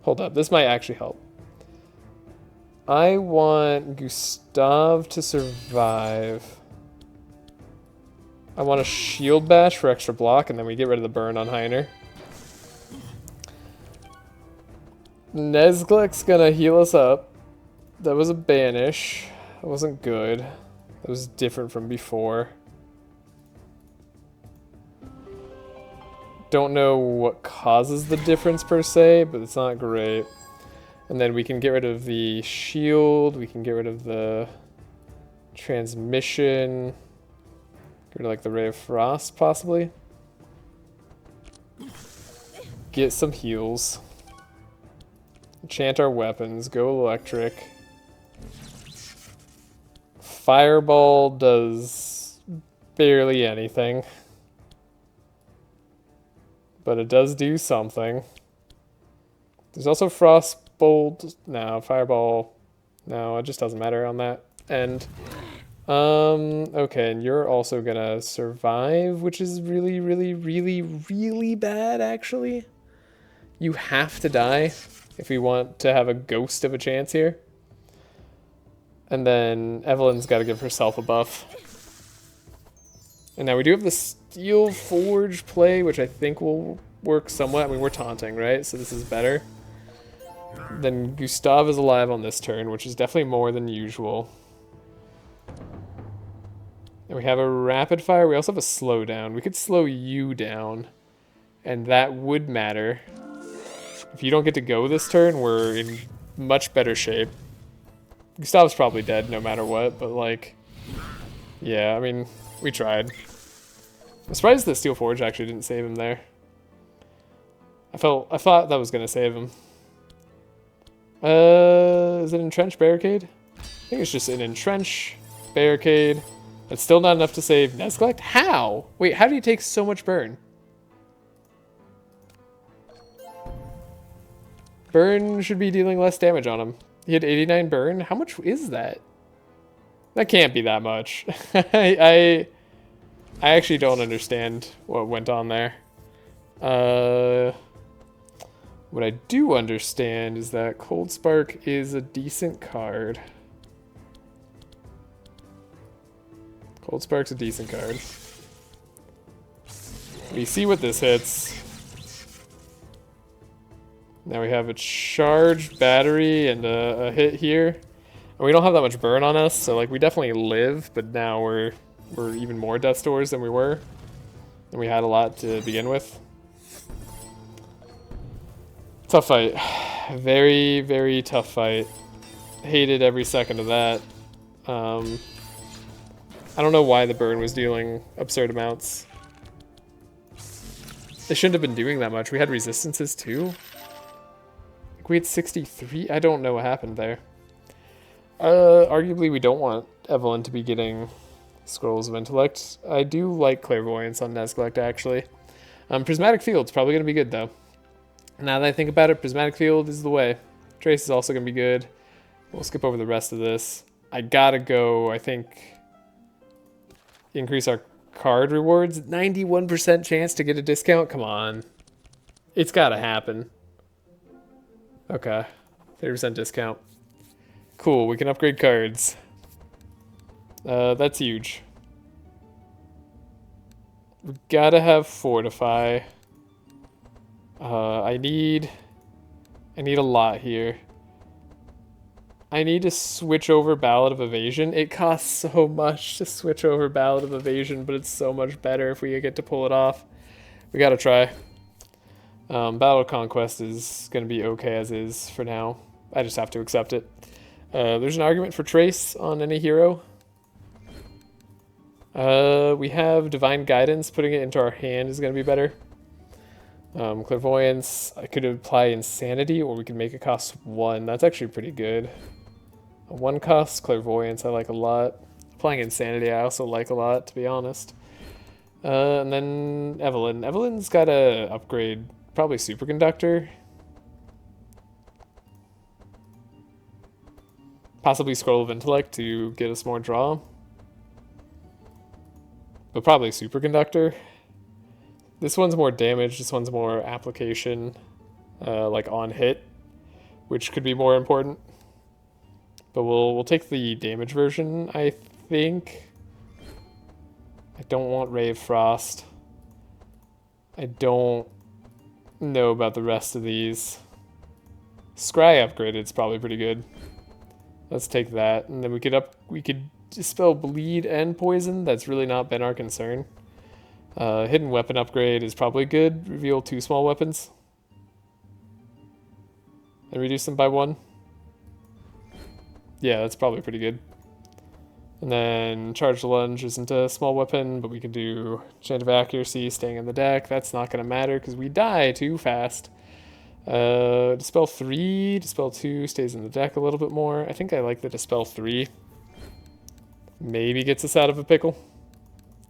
up, this might actually help. I want Gustav to survive. I want a Shield Bash for extra block, and then we get rid of the burn on Heiner. Nezglek's gonna heal us up. That was a banish. That wasn't good. That was different from before. Don't know what causes the difference per se, but it's not great. And then we can get rid of the shield. We can get rid of the transmission. Get rid of like the Ray of Frost, possibly. Get some heals. Enchant our weapons. Go electric. Fireball does barely anything. But it does do something. There's also Frostbolt. No, Fireball. No, it just doesn't matter on that end. Okay, and you're also gonna survive, which is really, really, really, really bad, actually. You have to die if we want to have a ghost of a chance here. And then Evelyn's got to give herself a buff. And now we do have the Steel Forge play, which I think will work somewhat. I mean, we're taunting, right? So this is better. Then Gustav is alive on this turn, which is definitely more than usual. And we have a rapid fire. We also have a slowdown. We could slow you down, and that would matter. If you don't get to go this turn, we're in much better shape. Gustav's probably dead no matter what, but like, yeah, I mean, we tried. I'm surprised that Steel Forge actually didn't save him there. I thought that was gonna save him. Is it Entrench Barricade? I think it's just an Entrench Barricade. That's still not enough to save Nezglek? How? Wait, how do you take so much burn? Burn should be dealing less damage on him. He had 89 burn? How much is that? That can't be that much. I actually don't understand what went on there. What I do understand is that Cold Spark is a decent card. Cold Spark's a decent card. We see what this hits. Now we have a charged battery and a hit here. And we don't have that much burn on us, so like we definitely live, but now we're even more death stores than we were. And we had a lot to begin with. Tough fight. Very, very tough fight. Hated every second of that. I don't know why the burn was dealing absurd amounts. They shouldn't have been doing that much. We had resistances too. Like we had 63. I don't know what happened there. Arguably we don't want Evelyn to be getting Scrolls of Intellect. I do like Clairvoyance on Nezglect actually. Prismatic Field's probably going to be good though. Now that I think about it, Prismatic Field is the way. Trace is also going to be good. We'll skip over the rest of this. I gotta go, I think, increase our card rewards. 91% chance to get a discount? Come on. It's gotta happen. Okay. 30% discount. Cool, we can upgrade cards. That's huge. We gotta have Fortify. I need a lot here. I need to switch over Ballad of Evasion. It costs so much to switch over Ballad of Evasion, but it's so much better if we get to pull it off. We gotta try. Battle of Conquest is gonna be okay as is for now. I just have to accept it. There's an argument for Trace on any hero. We have Divine Guidance. Putting it into our hand is gonna be better. Clairvoyance, I could apply Insanity, or we could make it cost 1. That's actually pretty good. A 1 cost Clairvoyance I like a lot. Applying Insanity I also like a lot, to be honest. And then Evelyn. Evelyn's got to upgrade probably Superconductor. Possibly Scroll of Intellect to get us more draw. But probably Superconductor. This one's more damage, this one's more application, like on hit, which could be more important. But we'll take the damage version, I think. I don't want Ray of Frost. I don't know about the rest of these. Scry upgraded is probably pretty good. Let's take that, and then we could dispel bleed and poison. That's really not been our concern. Hidden weapon upgrade is probably good. Reveal 2 small weapons. And reduce them by 1. Yeah, that's probably pretty good. And then Charge Lunge isn't a small weapon, but we can do Chant of Accuracy, staying in the deck. That's not going to matter because we die too fast. Dispel 3, Dispel 2 stays in the deck a little bit more. I think I like the Dispel 3. Maybe gets us out of a pickle.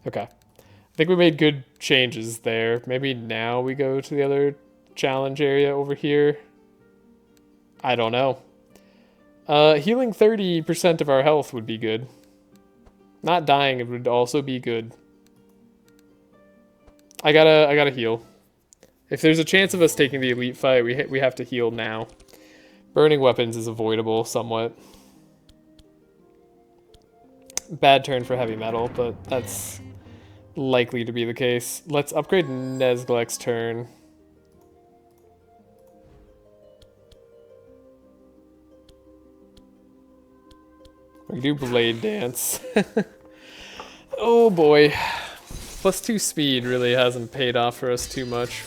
Okay. I think we made good changes there. Maybe now we go to the other challenge area over here. I don't know. Healing 30% of our health would be good. Not dying, it would also be good. I gotta heal. If there's a chance of us taking the elite fight, we have to heal now. Burning weapons is avoidable somewhat. Bad turn for heavy metal, but that's likely to be the case. Let's upgrade Nezglec's turn. We can do Blade Dance. Oh boy. +2 speed really hasn't paid off for us too much.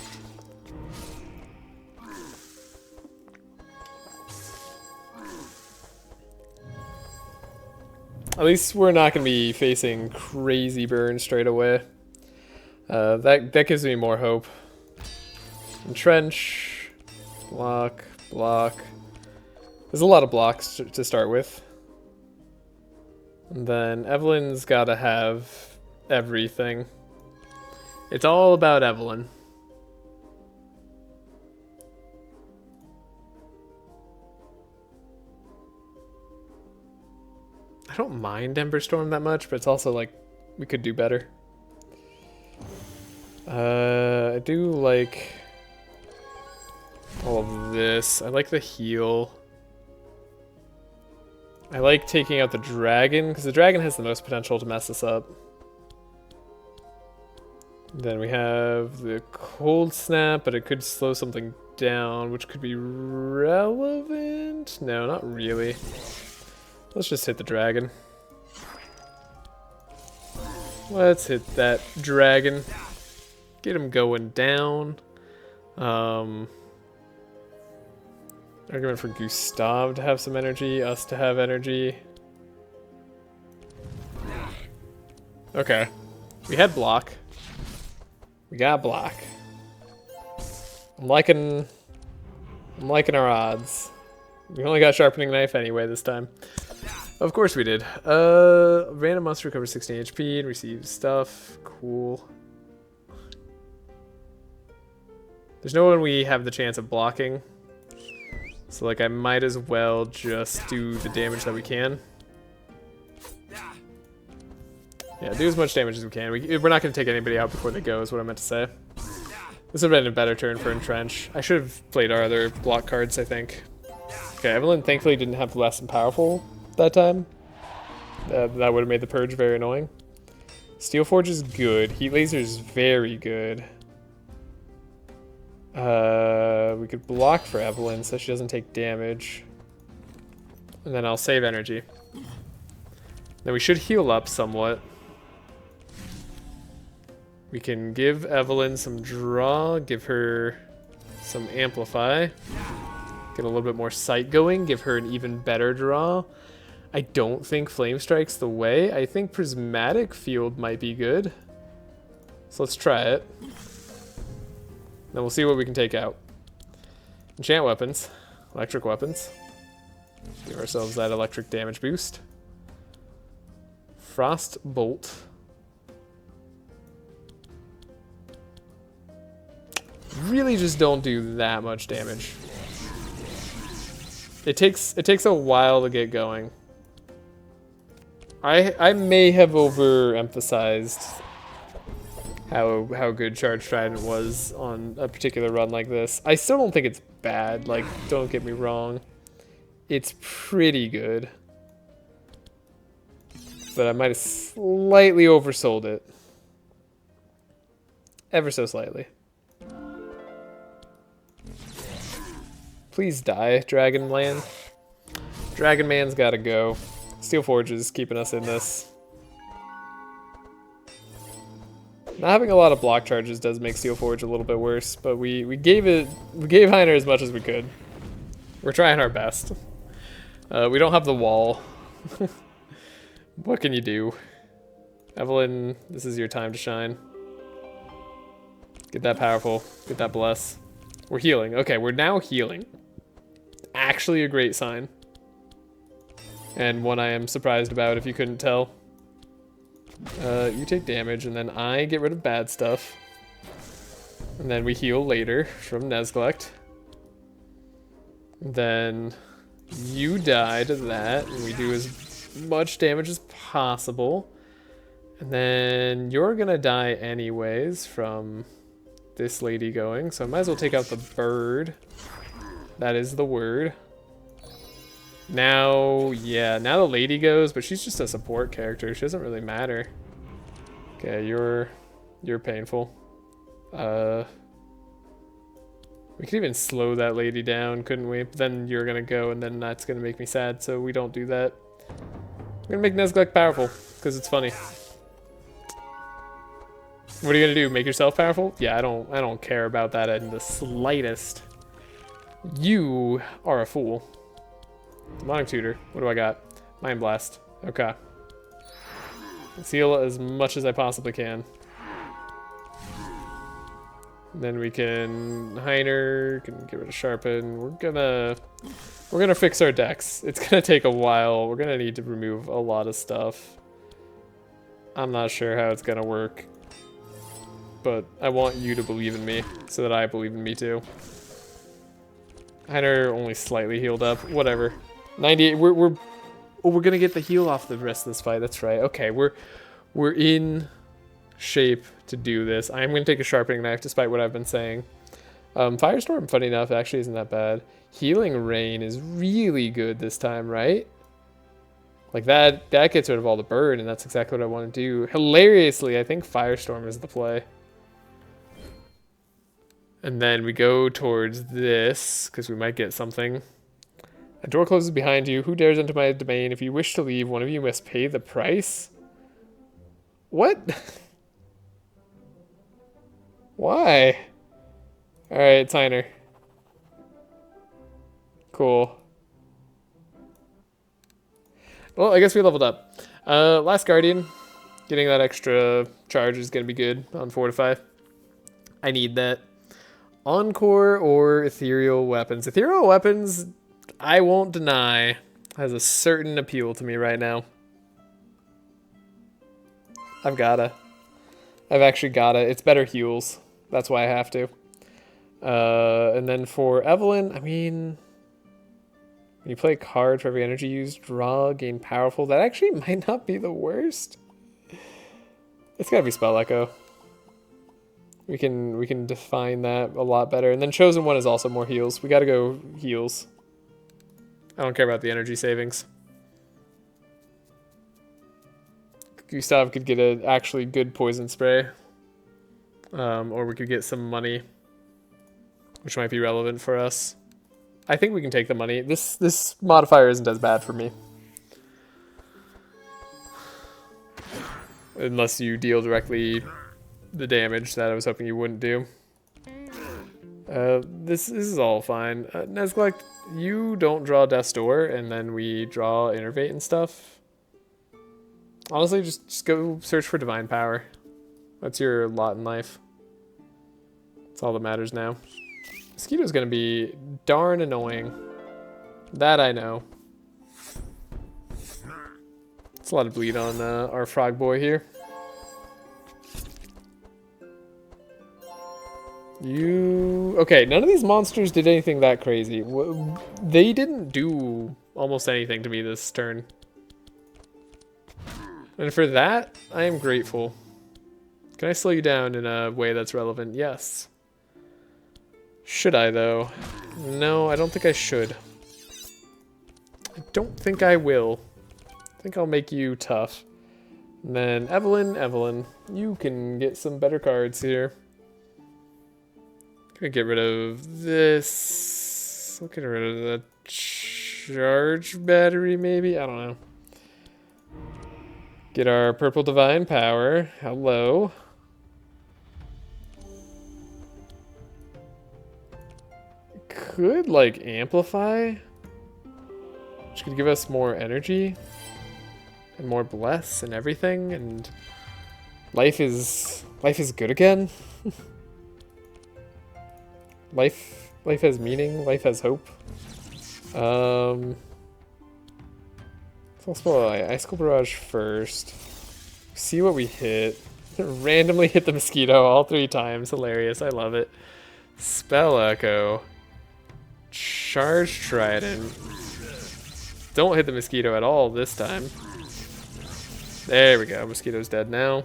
At least we're not going to be facing crazy burn straight away. That gives me more hope. Entrench, block, block. There's a lot of blocks to start with. And then Evelyn's got to have everything. It's all about Evelyn. I don't mind Emberstorm that much, but it's also like we could do better. I do like all of this. I like the heal. I like taking out the dragon, because the dragon has the most potential to mess us up. Then we have the cold snap, but it could slow something down, which could be relevant. No, not really. Let's just hit the dragon. Let's hit that dragon. Get him going down. Argument for Gustav to have some energy, us to have energy. Okay. We had block. We got block. I'm liking our odds. We only got sharpening knife anyway this time. Of course we did. Random monster recovers 16 HP and receives stuff. Cool. There's no one we have the chance of blocking. So like I might as well just do the damage that we can. Yeah, do as much damage as we can. We're not going to take anybody out before they go is what I meant to say. This would have been a better turn for Entrench. I should have played our other block cards, I think. Okay, Evelyn thankfully didn't have less than powerful that time. That would have made the purge very annoying. Steel Forge is good. Heat Laser is very good. We could block for Evelyn so she doesn't take damage. And then I'll save energy. Then we should heal up somewhat. We can give Evelyn some draw, give her some amplify. Get a little bit more sight going, give her an even better draw. I don't think Flame Strike's the way. I think Prismatic Field might be good. So let's try it. Then we'll see what we can take out. Enchant weapons. Electric weapons. Give ourselves that electric damage boost. Frost Bolt. Really just don't do that much damage. It takes a while to get going. I may have overemphasized how good Charge Trident was on a particular run like this. I still don't think it's bad, like, don't get me wrong. It's pretty good. But I might have slightly oversold it. Ever so slightly. Please die, Dragonland. Dragon Man's gotta go. Steel Forge is keeping us in this. Not having a lot of block charges does make Steel Forge a little bit worse, but we gave Heiner as much as we could. We're trying our best. We don't have the wall. What can you do? Evelyn, this is your time to shine. Get that powerful. Get that bless. We're healing. Okay, we're now healing. Actually a great sign. And one I am surprised about if you couldn't tell. You take damage, and then I get rid of bad stuff. And then we heal later from Neglect. Then you die to that, and we do as much damage as possible. And then you're gonna die anyways from this lady going, so I might as well take out the bird. That is the word. Now, yeah, now the lady goes, but she's just a support character. She doesn't really matter. Okay, you're painful. We could even slow that lady down, couldn't we? But then you're gonna go, and then that's gonna make me sad, so we don't do that. We're gonna make Neglect powerful, because it's funny. What are you gonna do? Make yourself powerful? Yeah, I don't care about that in the slightest. You are a fool. Demonic Tutor. What do I got? Mind Blast. Okay. Let's heal as much as I possibly can. Then we can Heiner, can get rid of Sharpen. We're gonna fix our decks. It's gonna take a while. We're gonna need to remove a lot of stuff. I'm not sure how it's gonna work, but I want you to believe in me so that I believe in me too. Heiner only slightly healed up. Whatever. 98. We're gonna get the heal off the rest of this fight. That's right. Okay, we're in shape to do this. I'm gonna take a sharpening knife, despite what I've been saying. Firestorm, funny enough, actually isn't that bad. Healing Rain is really good this time, right? Like that gets rid of all the burn, and that's exactly what I want to do. Hilariously, I think Firestorm is the play. And then we go towards this, because we might get something. A door closes behind you. Who dares enter my domain? If you wish to leave, one of you must pay the price. What? Why? Alright, Tyner. Cool. Well, I guess we leveled up. Last Guardian. Getting that extra charge is going to be good on Fortify. I need that. Encore or Ethereal Weapons. Ethereal Weapons, I won't deny, has a certain appeal to me right now. I've actually gotta. It's better heals. That's why I have to. And then for Evelyn, I mean, when you play a card for every energy used, draw, gain powerful. That actually might not be the worst. It's gotta be Spell Echo. We can define that a lot better. And then Chosen One is also more heals. We gotta go heals. I don't care about the energy savings. Gustav could get an actually good poison spray. Or we could get some money, which might be relevant for us. I think we can take the money. This modifier isn't as bad for me. Unless you deal directly the damage that I was hoping you wouldn't do. This is all fine. Nezglect, you don't draw Death's Door, and then we draw Innervate and stuff. Honestly, just go search for Divine Power. That's your lot in life. That's all that matters now. Mosquito's gonna be darn annoying. That I know. It's a lot of bleed on our frog boy here. Okay, none of these monsters did anything that crazy. They didn't do almost anything to me this turn. And for that, I am grateful. Can I slow you down in a way that's relevant? Yes. Should I, though? No, I don't think I should. I don't think I will. I think I'll make you tough. And then Evelyn, you can get some better cards here. Gonna get rid of this. I'll get rid of the charge battery, maybe? I don't know. Get our purple divine power. Hello. Could, like, amplify? Which could give us more energy. And more bless and everything. And life is good again. Life has meaning. Life has hope. Let's spell Icicle Barrage first. See what we hit. Randomly hit the mosquito all 3 times. Hilarious. I love it. Spell Echo. Charge Trident. Don't hit the mosquito at all this time. There we go. Mosquito's dead now.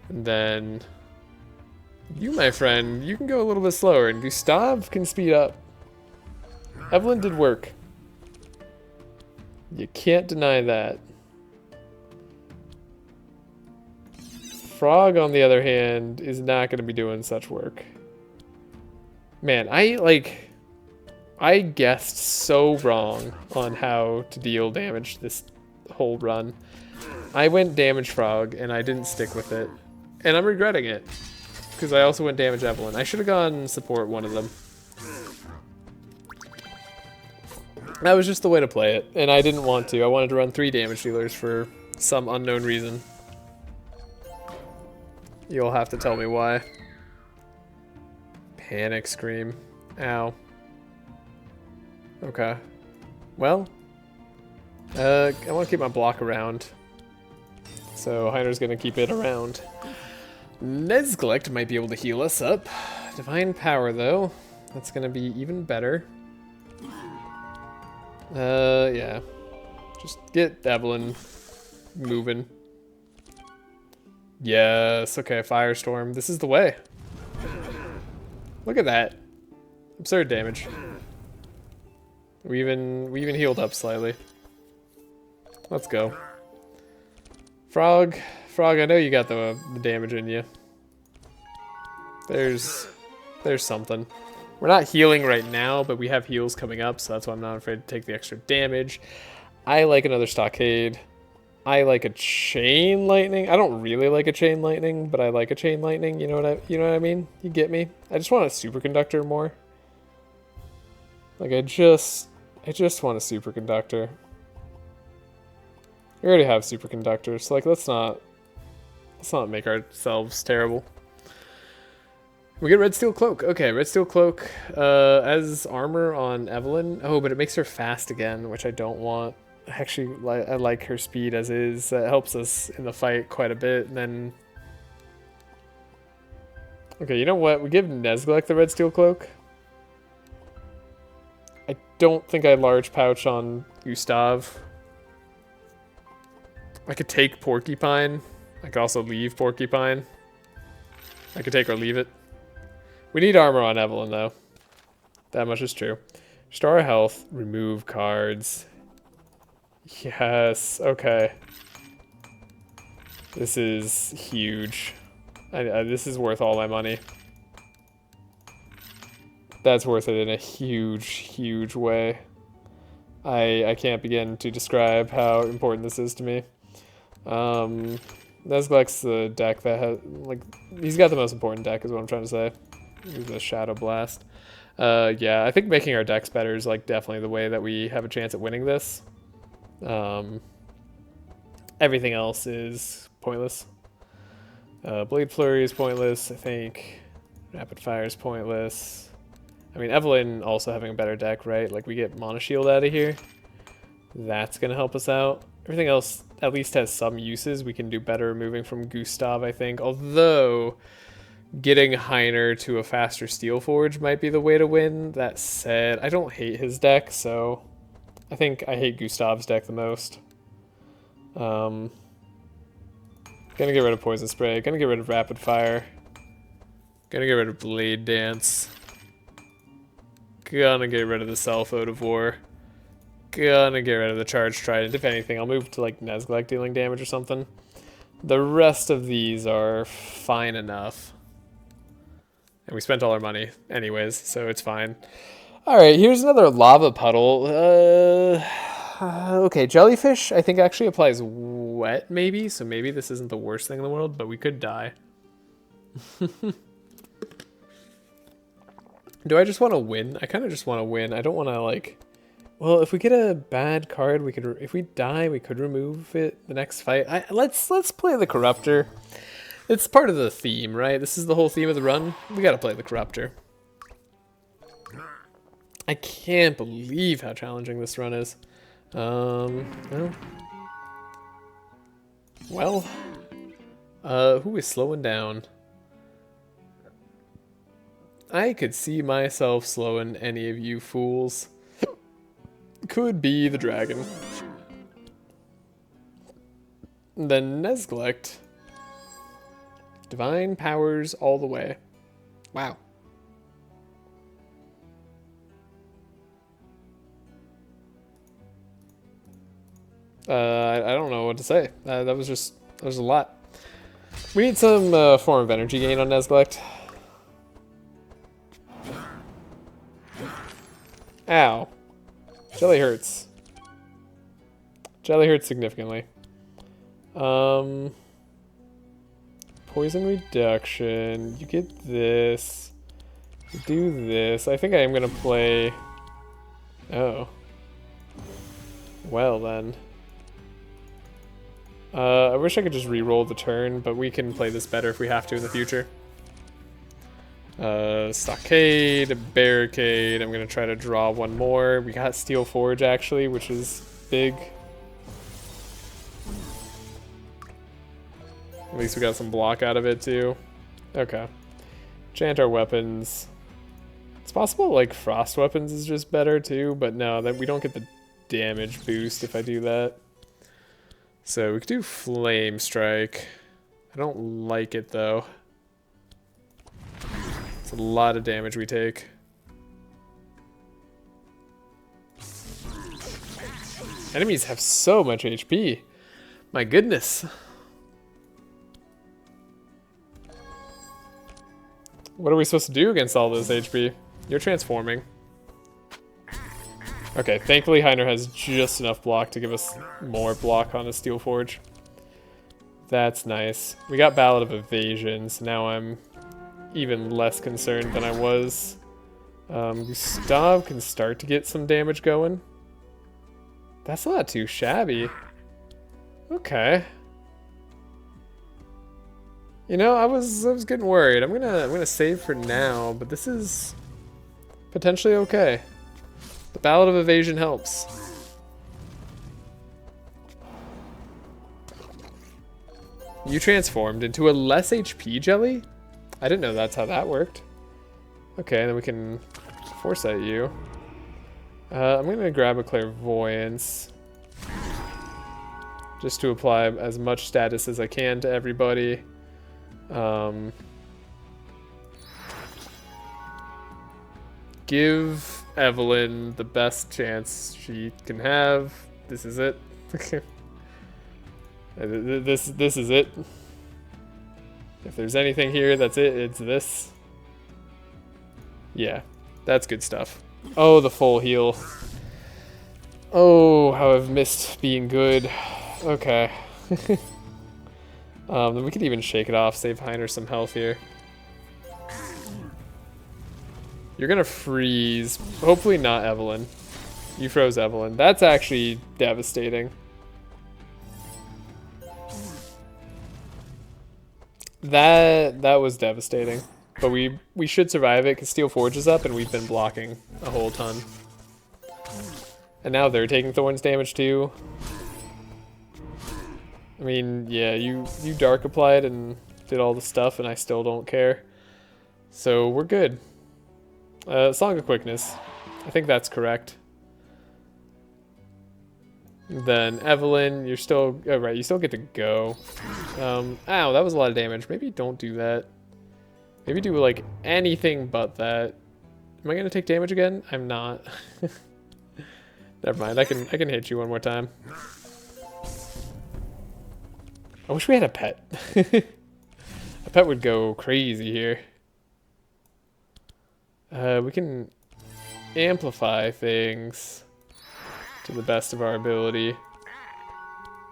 And then you, my friend, you can go a little bit slower, and Gustav can speed up. Evelyn did work. You can't deny that. Frog, on the other hand, is not going to be doing such work. Man, I guessed so wrong on how to deal damage this whole run. I went damage Frog, and I didn't stick with it. And I'm regretting it. Because I also went damage Evelyn. I should have gone support one of them. That was just the way to play it, and I didn't want to. I wanted to run 3 damage dealers for some unknown reason. You'll have to tell me why. Panic Scream. Ow. Okay. Well, I want to keep my block around. So Heiner's going to keep it around. Nezglect might be able to heal us up. Divine Power, though. That's going to be even better. Yeah. Just get Evelyn moving. Yes, okay, Firestorm. This is the way. Look at that. Absurd damage. We even healed up slightly. Let's go. Frog, I know you got the damage in you. There's something. We're not healing right now, but we have heals coming up, so that's why I'm not afraid to take the extra damage. I like another stockade. I like a chain lightning. I don't really like a chain lightning, but I like a chain lightning. You know what I mean? You get me? I just want a superconductor more. Like I just want a superconductor. We already have superconductors, so like let's not make ourselves terrible. We get Red Steel Cloak. Okay, Red Steel Cloak as armor on Evelyn. Oh, but it makes her fast again, which I don't want. Actually, I like her speed as is. That helps us in the fight quite a bit. And then, okay, you know what? We give Nezglek the Red Steel Cloak. I don't think I large pouch on Gustav. I could take Porcupine. I could also leave Porcupine. I could take or leave it. We need armor on Evelyn, though. That much is true. Star health, remove cards. Yes, okay. This is huge. This is worth all my money. That's worth it in a huge, huge way. I can't begin to describe how important this is to me. Nezglek's the deck that has, like, he's got the most important deck is what I'm trying to say. The Shadow Blast. Yeah, I think making our decks better is like definitely the way that we have a chance at winning this. Everything else is pointless. Blade Flurry is pointless, I think. Rapid Fire is pointless. I mean, Evelyn also having a better deck, right? Like, we get Mana Shield out of here. That's going to help us out. Everything else at least has some uses. We can do better moving from Gustav, I think. Although, getting Heiner to a faster Steel Forge might be the way to win. That said, I don't hate his deck, so I think I hate Gustav's deck the most. Gonna get rid of Poison Spray. Gonna get rid of Rapid Fire. Gonna get rid of Blade Dance. Gonna get rid of the Self-Odivore. Gonna get rid of the Charge Trident. If anything, I'll move to like Nezglek dealing damage or something. The rest of these are fine enough. And we spent all our money anyways, so it's fine. Alright, here's another Lava Puddle. Okay, Jellyfish I think actually applies wet maybe, so maybe this isn't the worst thing in the world, but we could die. Do I just want to win? I kind of just want to win. I don't want to like... Well, if we get a bad card, we could... If we die, we could remove it the next fight. Let's play the Corruptor. It's part of the theme, right? This is the whole theme of the run. We gotta play the Corruptor. I can't believe how challenging this run is. No. Well, who is slowing down? I could see myself slowing any of you fools. Could be the dragon. Then Nezglek. Divine powers all the way. Wow. I don't know what to say. That was a lot. We need some form of energy gain on Nezglek. Ow. Jelly hurts. Jelly hurts significantly. Poison reduction. You get this. You do this. I think I am gonna play... Oh. Well then. I wish I could just re-roll the turn, but we can play this better if we have to in the future. Stockade, Barricade. I'm gonna try to draw one more. We got Steel Forge actually, which is big. At least we got some block out of it too. Okay. Enchant our weapons. It's possible like Frost weapons is just better too, but no, that we don't get the damage boost if I do that. So we could do Flame Strike. I don't like it though. It's a lot of damage we take. Enemies have so much HP. My goodness. What are we supposed to do against all this HP? You're transforming. Okay, thankfully Heiner has just enough block to give us more block on the Steel Forge. That's nice. We got Ballad of Evasion, so now I'm even less concerned than I was. Gustav can start to get some damage going. That's not too shabby. Okay. You know, I was getting worried. I'm gonna save for now, but this is potentially okay. The Ballad of Evasion helps. You transformed into a less HP jelly? I didn't know that's how that worked. Okay, then we can foresight you. I'm gonna grab a Clairvoyance. Just to apply as much status as I can to everybody. Give Evelyn the best chance she can have. This is it. This is it. If there's anything here, that's it. It's this. Yeah, that's good stuff. Oh, the full heal. Oh, how I've missed being good. Okay. Then we could even shake it off, save Heiner some health here. You're gonna freeze. Hopefully not Evelyn. You froze Evelyn. That's actually devastating. That was devastating. But we should survive it because Steel Forge is up and we've been blocking a whole ton. And now they're taking Thorns damage too. I mean, yeah, you Dark Applied and did all the stuff and I still don't care. So we're good. Song of Quickness. I think that's correct. Then Evelyn, you're still... Oh, right, you still get to go. Ow, that was a lot of damage. Maybe don't do that. Maybe do, like, anything but that. Am I going to take damage again? I'm not. Never mind, I can hit you one more time. I wish we had a pet. A pet would go crazy here. We can amplify things to the best of our ability.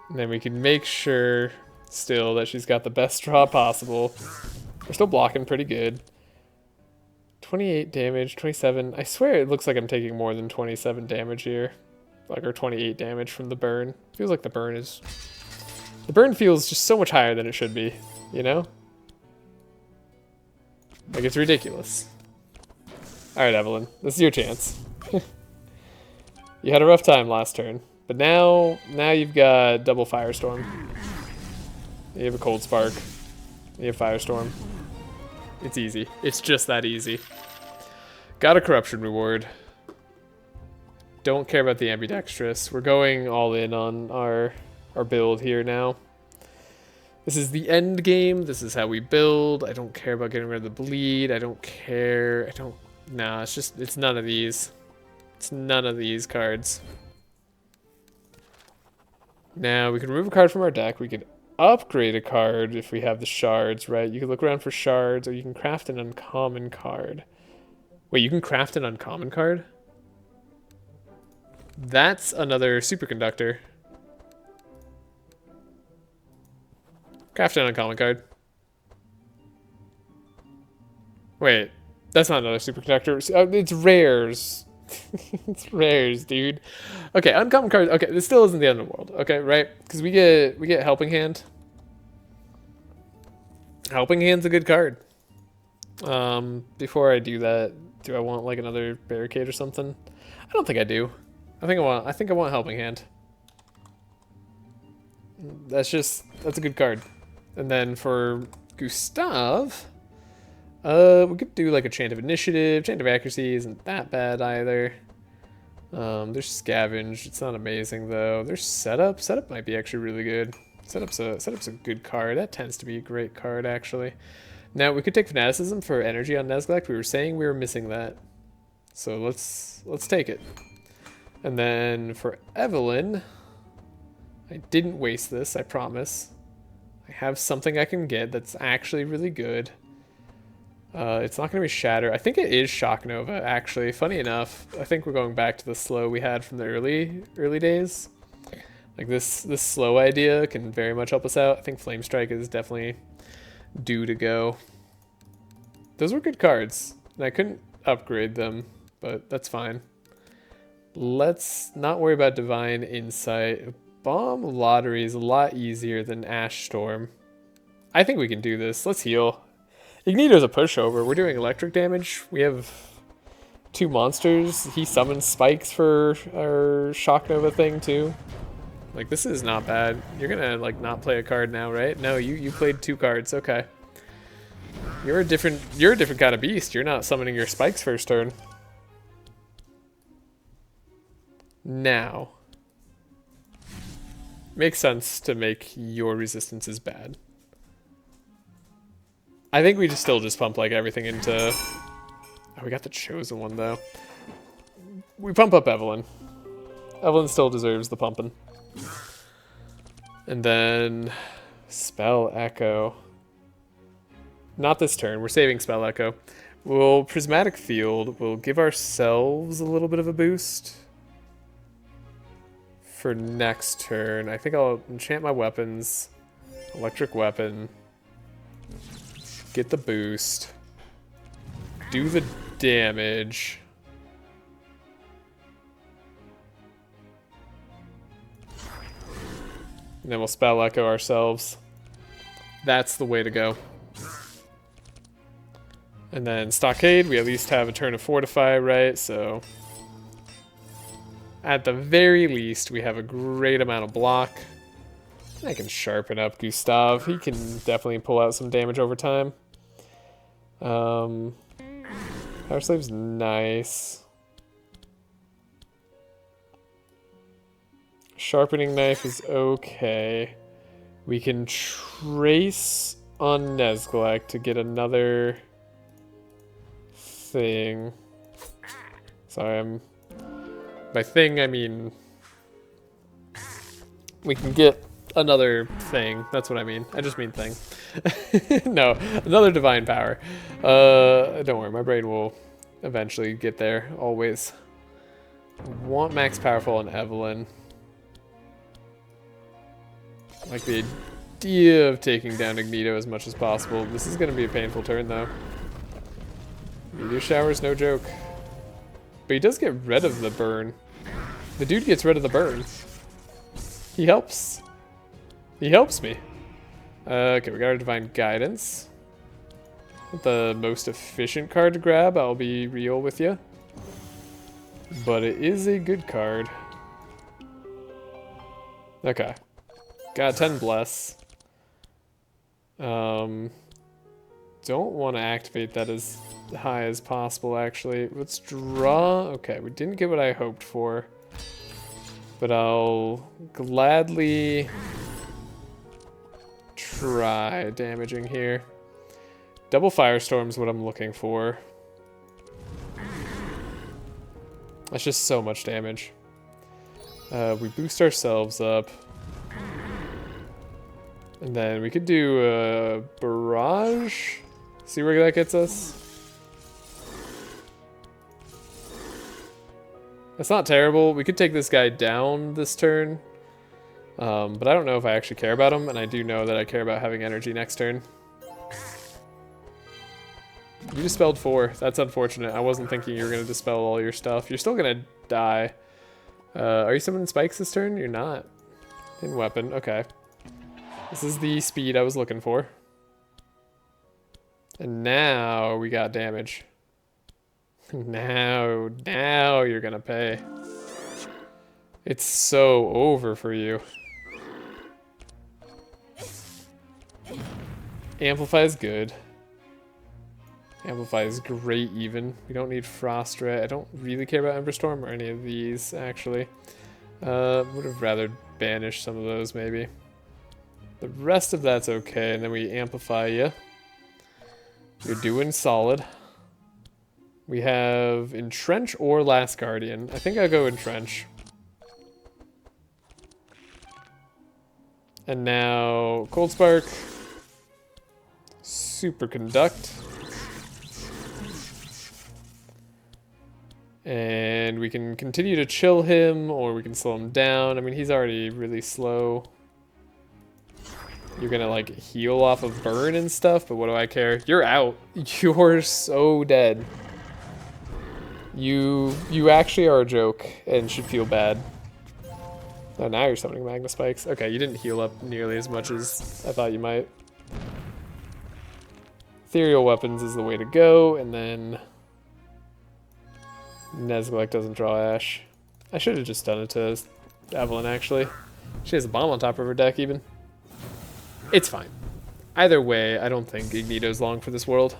And then we can make sure still that she's got the best draw possible. We're still blocking pretty good. 28 damage, 27. I swear it looks like I'm taking more than 27 damage here. Like, or 28 damage from the burn. Feels like the burn is... The burn feels just so much higher than it should be, you know? Like, it's ridiculous. Alright, Evelyn. This is your chance. You had a rough time last turn. But now you've got double Firestorm. You have a Cold Spark. You have Firestorm. It's easy. It's just that easy. Got a Corruption reward. Don't care about the Ambidextrous. We're going all in on our build here now. This is the end game. This is how we build. I don't care about getting rid of the bleed. I don't care. Nah, it's none of these. It's none of these cards. Now, we can remove a card from our deck. We could upgrade a card if we have the shards, right? You can look around for shards, or you can craft an uncommon card. Wait, you can craft an uncommon card? That's another superconductor. Craft an uncommon card. Wait, that's not another superconductor. Oh, it's rares. It's rares, dude. Okay, uncommon cards. Okay, this still isn't the end of the world. Okay, right? Because we get Helping Hand. Helping Hand's a good card. Before I do that, do I want like another barricade or something? I don't think I do. I think I want Helping Hand. That's a good card. And then for Gustav, we could do like a Chant of Initiative. Chant of Accuracy isn't that bad either. There's Scavenge. It's not amazing though. There's Setup. Setup might be actually really good. Setup's a good card. That tends to be a great card actually. Now we could take Fanaticism for energy on Nezglect. We were saying we were missing that, so let's take it. And then for Evelyn, I didn't waste this. I promise. I have something I can get that's actually really good. It's not going to be Shatter. I think it is Shock Nova, actually. Funny enough, I think we're going back to the slow we had from the early days. Like this slow idea can very much help us out. I think Flame Strike is definitely due to go. Those were good cards, and I couldn't upgrade them, but that's fine. Let's not worry about Divine Insight. Bomb Lottery is a lot easier than Ash Storm. I think we can do this. Let's heal. Ignito's a pushover. We're doing electric damage. We have 2 monsters. He summons spikes for our Shock Nova thing too. Like, this is not bad. You're gonna like not play a card now, right? No, you played 2 cards. Okay. You're a different kind of beast. You're not summoning your spikes first turn. Now, makes sense to make your resistances bad. I think we still just pump like everything into... Oh, we got the chosen one though. We pump up Evelyn. Evelyn still deserves the pumping. And then Spell Echo. Not this turn. We're saving Spell Echo. We'll Prismatic Field. We'll give ourselves a little bit of a boost for next turn. I think I'll enchant my weapons. Electric Weapon. Get the boost. Do the damage. And then we'll Spell Echo ourselves. That's the way to go. And then Stockade, we at least have a turn of Fortify, right? So at the very least, we have a great amount of block. I can sharpen up Gustav. He can definitely pull out some damage over time. Power Slave's nice. Sharpening Knife is okay. We can trace on Nezglek to get another thing. Sorry, by thing I mean we can get another thing. That's what I mean. I just mean thing. No, another divine power. Don't worry, my brain will eventually get there, always. Want max powerful on Evelyn. I like the idea of taking down Ignito as much as possible. This is going to be a painful turn, though. Meteor Shower's no joke. But he does get rid of the burn. The dude gets rid of the burn. He helps. He helps me. Okay, we got our Divine Guidance. Not the most efficient card to grab, I'll be real with you. But it is a good card. Okay. Got 10 Bless. Don't want to activate that as high as possible, actually. Let's draw. Okay, we didn't get what I hoped for. But I'll gladly try damaging here. Double Firestorm is what I'm looking for. That's just so much damage. We boost ourselves up. And then we could do a Barrage. See where that gets us. That's not terrible. We could take this guy down this turn. But I don't know if I actually care about him, and I do know that I care about having energy next turn. You dispelled 4. That's unfortunate. I wasn't thinking you were going to dispel all your stuff. You're still going to die. Are you summoning spikes this turn? You're not. In weapon. Okay. This is the speed I was looking for. And now we got damage. Now you're going to pay. It's so over for you. Amplify is good. Amplify is great even. We don't need Frost Ray. I don't really care about Ember Storm or any of these, actually. Would have rather banished some of those, maybe. The rest of that's okay, and then we amplify you. You're doing solid. We have Entrench or Last Guardian. I think I'll go Entrench. And now Cold Spark. Super Conduct. And we can continue to chill him, or we can slow him down. I mean, he's already really slow. You're gonna like heal off of burn and stuff, but what do I care? You're out. You're so dead. You actually are a joke and should feel bad. Oh, now you're summoning Magna Spikes. Okay, you didn't heal up nearly as much as I thought you might. Ethereal Weapons is the way to go, and then Nezglek doesn't draw Ash. I should have just done it to Evelyn, actually. She has a bomb on top of her deck, even. It's fine. Either way, I don't think Ignito's long for this world.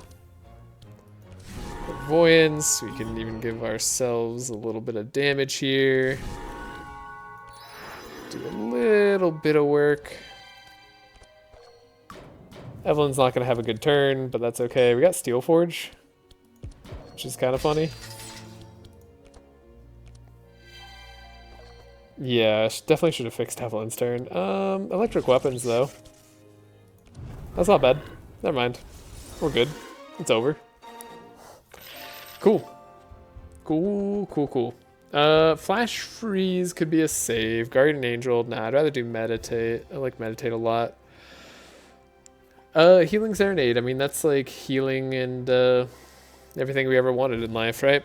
Voyance, we can even give ourselves a little bit of damage here. Do a little bit of work. Evelyn's not going to have a good turn, but that's okay. We got Steelforge, which is kind of funny. Yeah, definitely should have fixed Evelyn's turn. Electric weapons, though. That's not bad. Never mind. We're good. It's over. Cool. Cool. Flash Freeze could be a save. Guardian Angel, nah, I'd rather do Meditate. I like Meditate a lot. Healing Serenade, I mean, that's like healing and everything we ever wanted in life, right?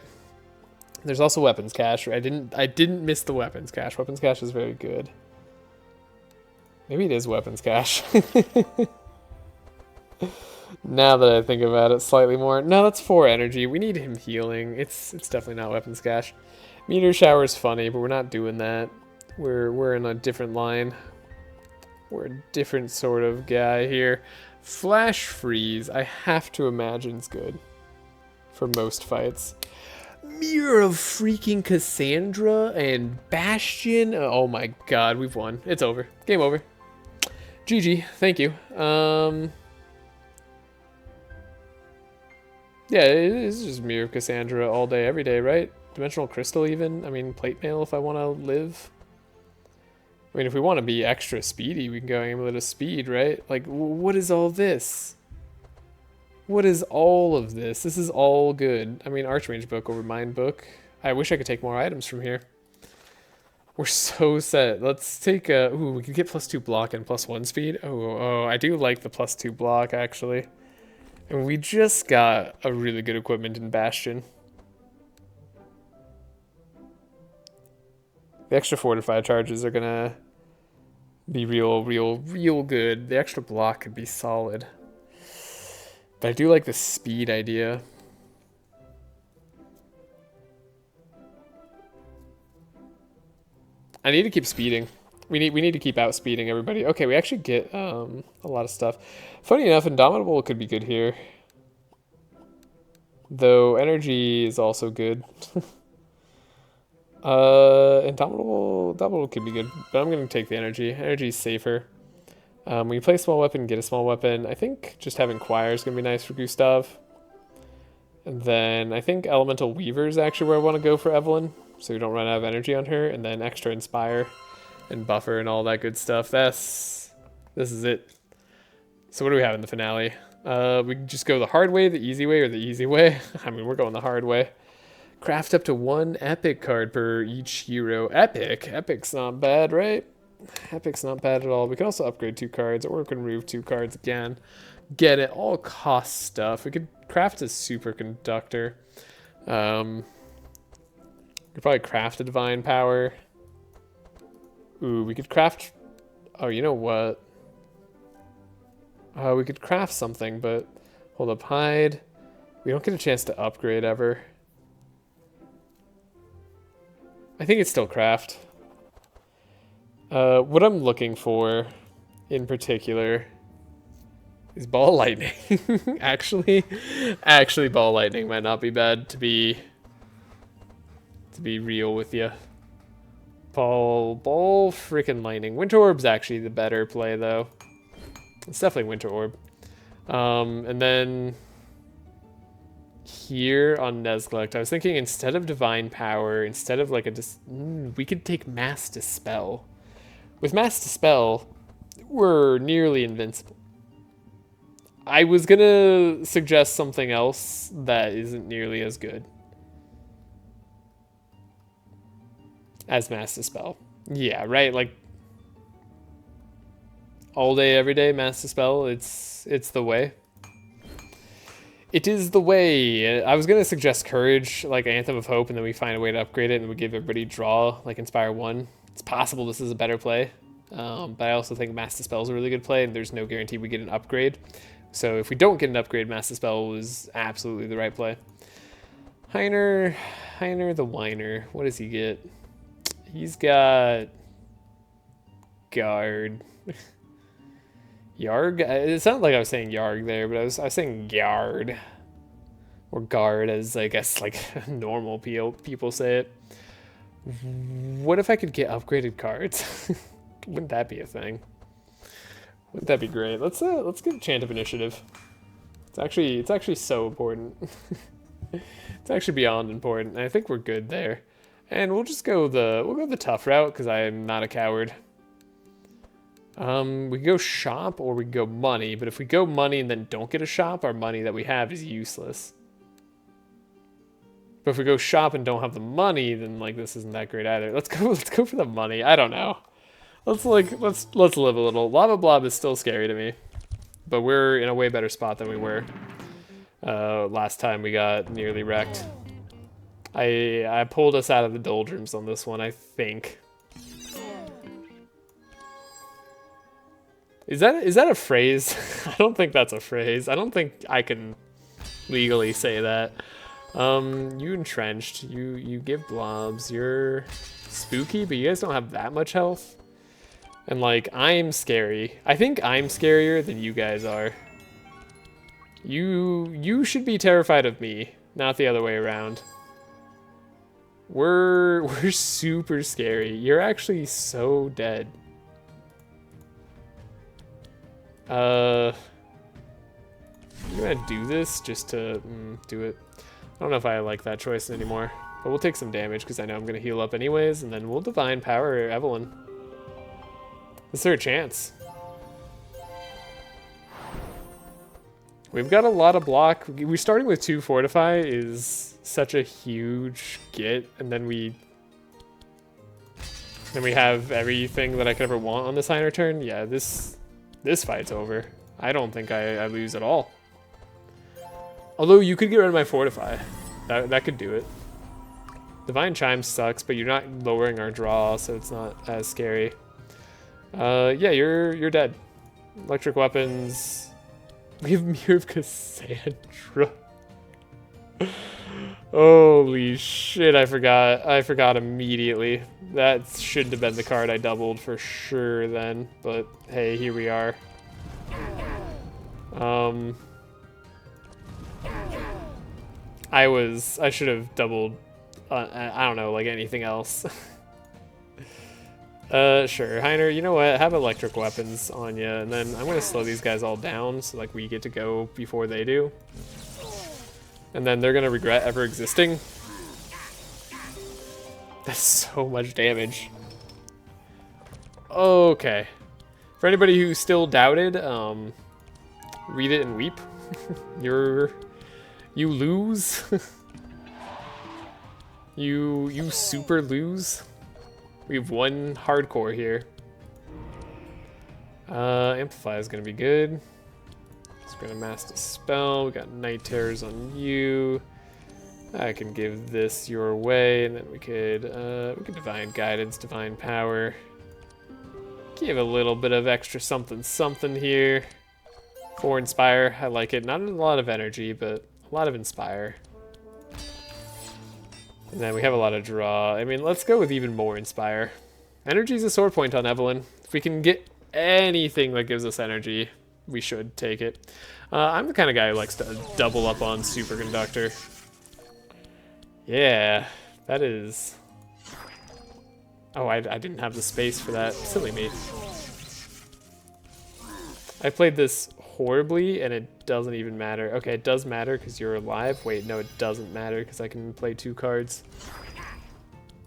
There's also Weapons Cache. I didn't miss the Weapons Cache. Weapons Cache is very good. Maybe it is Weapons Cache. Now that I think about it slightly more. No, that's 4 energy. We need him healing. It's definitely not Weapons Cache. Meteor Shower is funny, but we're not doing that. We're in a different line. We're a different sort of guy here. Flash Freeze, I have to imagine is good for most fights. Mirror of freaking Cassandra and Bastion. Oh my god, we've won. It's over. Game over. GG. Thank you. Yeah, it is just Mirror of Cassandra all day, every day, right? Dimensional Crystal even. I mean, Plate Mail if I want to live. I mean, if we want to be extra speedy, we can go Amulet of Speed, right? Like, what is all this? What is all of this? This is all good. I mean, Archmage Book over Mind Book. I wish I could take more items from here. We're so set. Let's take a... Ooh, we can get +2 block and +1 speed. Oh, I do like the +2 block, actually. And we just got a really good equipment in Bastion. The extra fortified charges are gonna be real good. The extra block could be solid. But I do like the speed idea. I need to keep speeding. We need to keep outspeeding everybody. Okay, we actually get a lot of stuff. Funny enough, Indomitable could be good here. Though energy is also good. Indomitable could be good, but I'm gonna take the energy. Energy's safer. When you play a small weapon, get a small weapon. I think just having Choir is gonna be nice for Gustav. And then I think Elemental Weaver is actually where I want to go for Evelyn, so you don't run out of energy on her. And then extra Inspire and Buffer and all that good stuff. This is it. So what do we have in the finale? We can just go the hard way, the easy way, or the easy way. I mean, we're going the hard way. Craft up to 1 epic card per each hero. Epic's not bad, right? Epic's not bad at all. We can also upgrade 2 cards, or we can remove 2 cards again. Get it, all cost stuff. We could craft a Superconductor. We could probably craft a Divine Power. Ooh, we could craft... Oh, you know what? We could craft something, but... Hold up, hide. We don't get a chance to upgrade ever. I think it's still craft. What I'm looking for, in particular, is Ball Lightning. actually, Ball Lightning might not be bad to be real with you. Ball freaking Lightning. Winter Orb's actually the better play, though. It's definitely Winter Orb. And then here on Nezglek, I was thinking instead of Divine Power, instead of like we could take Mass Dispel. With Mass Dispel, we're nearly invincible. I was gonna suggest something else that isn't nearly as good. as Mass Dispel. Yeah, right. Like all day, every day, Mass Dispel. It's the way. It is the way. I was gonna suggest Courage, like Anthem of Hope, and then we find a way to upgrade it, and we give everybody draw, like Inspire 1. It's possible this is a better play, but I also think Mass Dispel is a really good play, and there's no guarantee we get an upgrade. So if we don't get an upgrade, Mass Dispel was absolutely the right play. Heiner the Whiner. What does he get? He's got Guard. Yarg? It sounded like I was saying Yarg there, but I was saying Yard. Or Guard, as I guess like normal people say it. What if I could get upgraded cards? Wouldn't that be a thing? Wouldn't that be great? Let's get a Chant of Initiative. It's actually so important. It's actually beyond important. And I think we're good there. And we'll go the tough route because I am not a coward. We can go shop or we can go money, but if we go money and then don't get a shop, our money that we have is useless. But if we go shop and don't have the money, then like this isn't that great either. Let's go for the money. I don't know. Let's live a little. Lava Blob is still scary to me, but we're in a way better spot than we were last time we got nearly wrecked. I pulled us out of the doldrums on this one, I think. Is that a phrase? I don't think that's a phrase. I don't think I can legally say that. You entrenched. You give blobs. You're spooky, but you guys don't have that much health. And like, I'm scary. I think I'm scarier than you guys are. You should be terrified of me, not the other way around. We're super scary. You're actually so dead. I'm gonna do this just to do it. I don't know if I like that choice anymore, but we'll take some damage because I know I'm gonna heal up anyways, and then we'll Divine Power Evelyn. Is there a chance? We've got a lot of block. We're starting with 2 Fortify is such a huge get, and then we have everything that I could ever want on this Heiner turn. Yeah, this fight's over. I don't think I lose at all. Although you could get rid of my Fortify. That could do it. Divine Chime sucks, but you're not lowering our draw, so it's not as scary. Yeah, you're dead. Electric weapons. We have Mirror of Cassandra. Holy shit, I forgot immediately. That shouldn't have been the card I doubled for sure then, but hey, here we are. I should have doubled, I don't know, like anything else. Sure, Heiner, you know what, have electric weapons on you, and then I'm gonna slow these guys all down, so like we get to go before they do. And then they're gonna regret ever existing. That's so much damage. Okay. For anybody who still doubted, read it and weep. You lose. you super lose. We have one hardcore here. Amplify is gonna be good. It's gonna Mass Dispel. We got Night Terrors on you. I can give this your way, and then we could Divine Guidance, Divine Power. Give a little bit of extra something here. 4 Inspire, I like it. Not a lot of energy, but a lot of Inspire. And then we have a lot of draw. I mean, let's go with even more Inspire. Energy's a sore point on Evelyn. If we can get anything that gives us energy, we should take it. I'm the kind of guy who likes to double up on Superconductor. Yeah, that is... Oh, I didn't have the space for that. Silly me. I played this horribly, and it doesn't even matter. Okay, it does matter because you're alive. Wait, no, it doesn't matter because I can play 2 cards.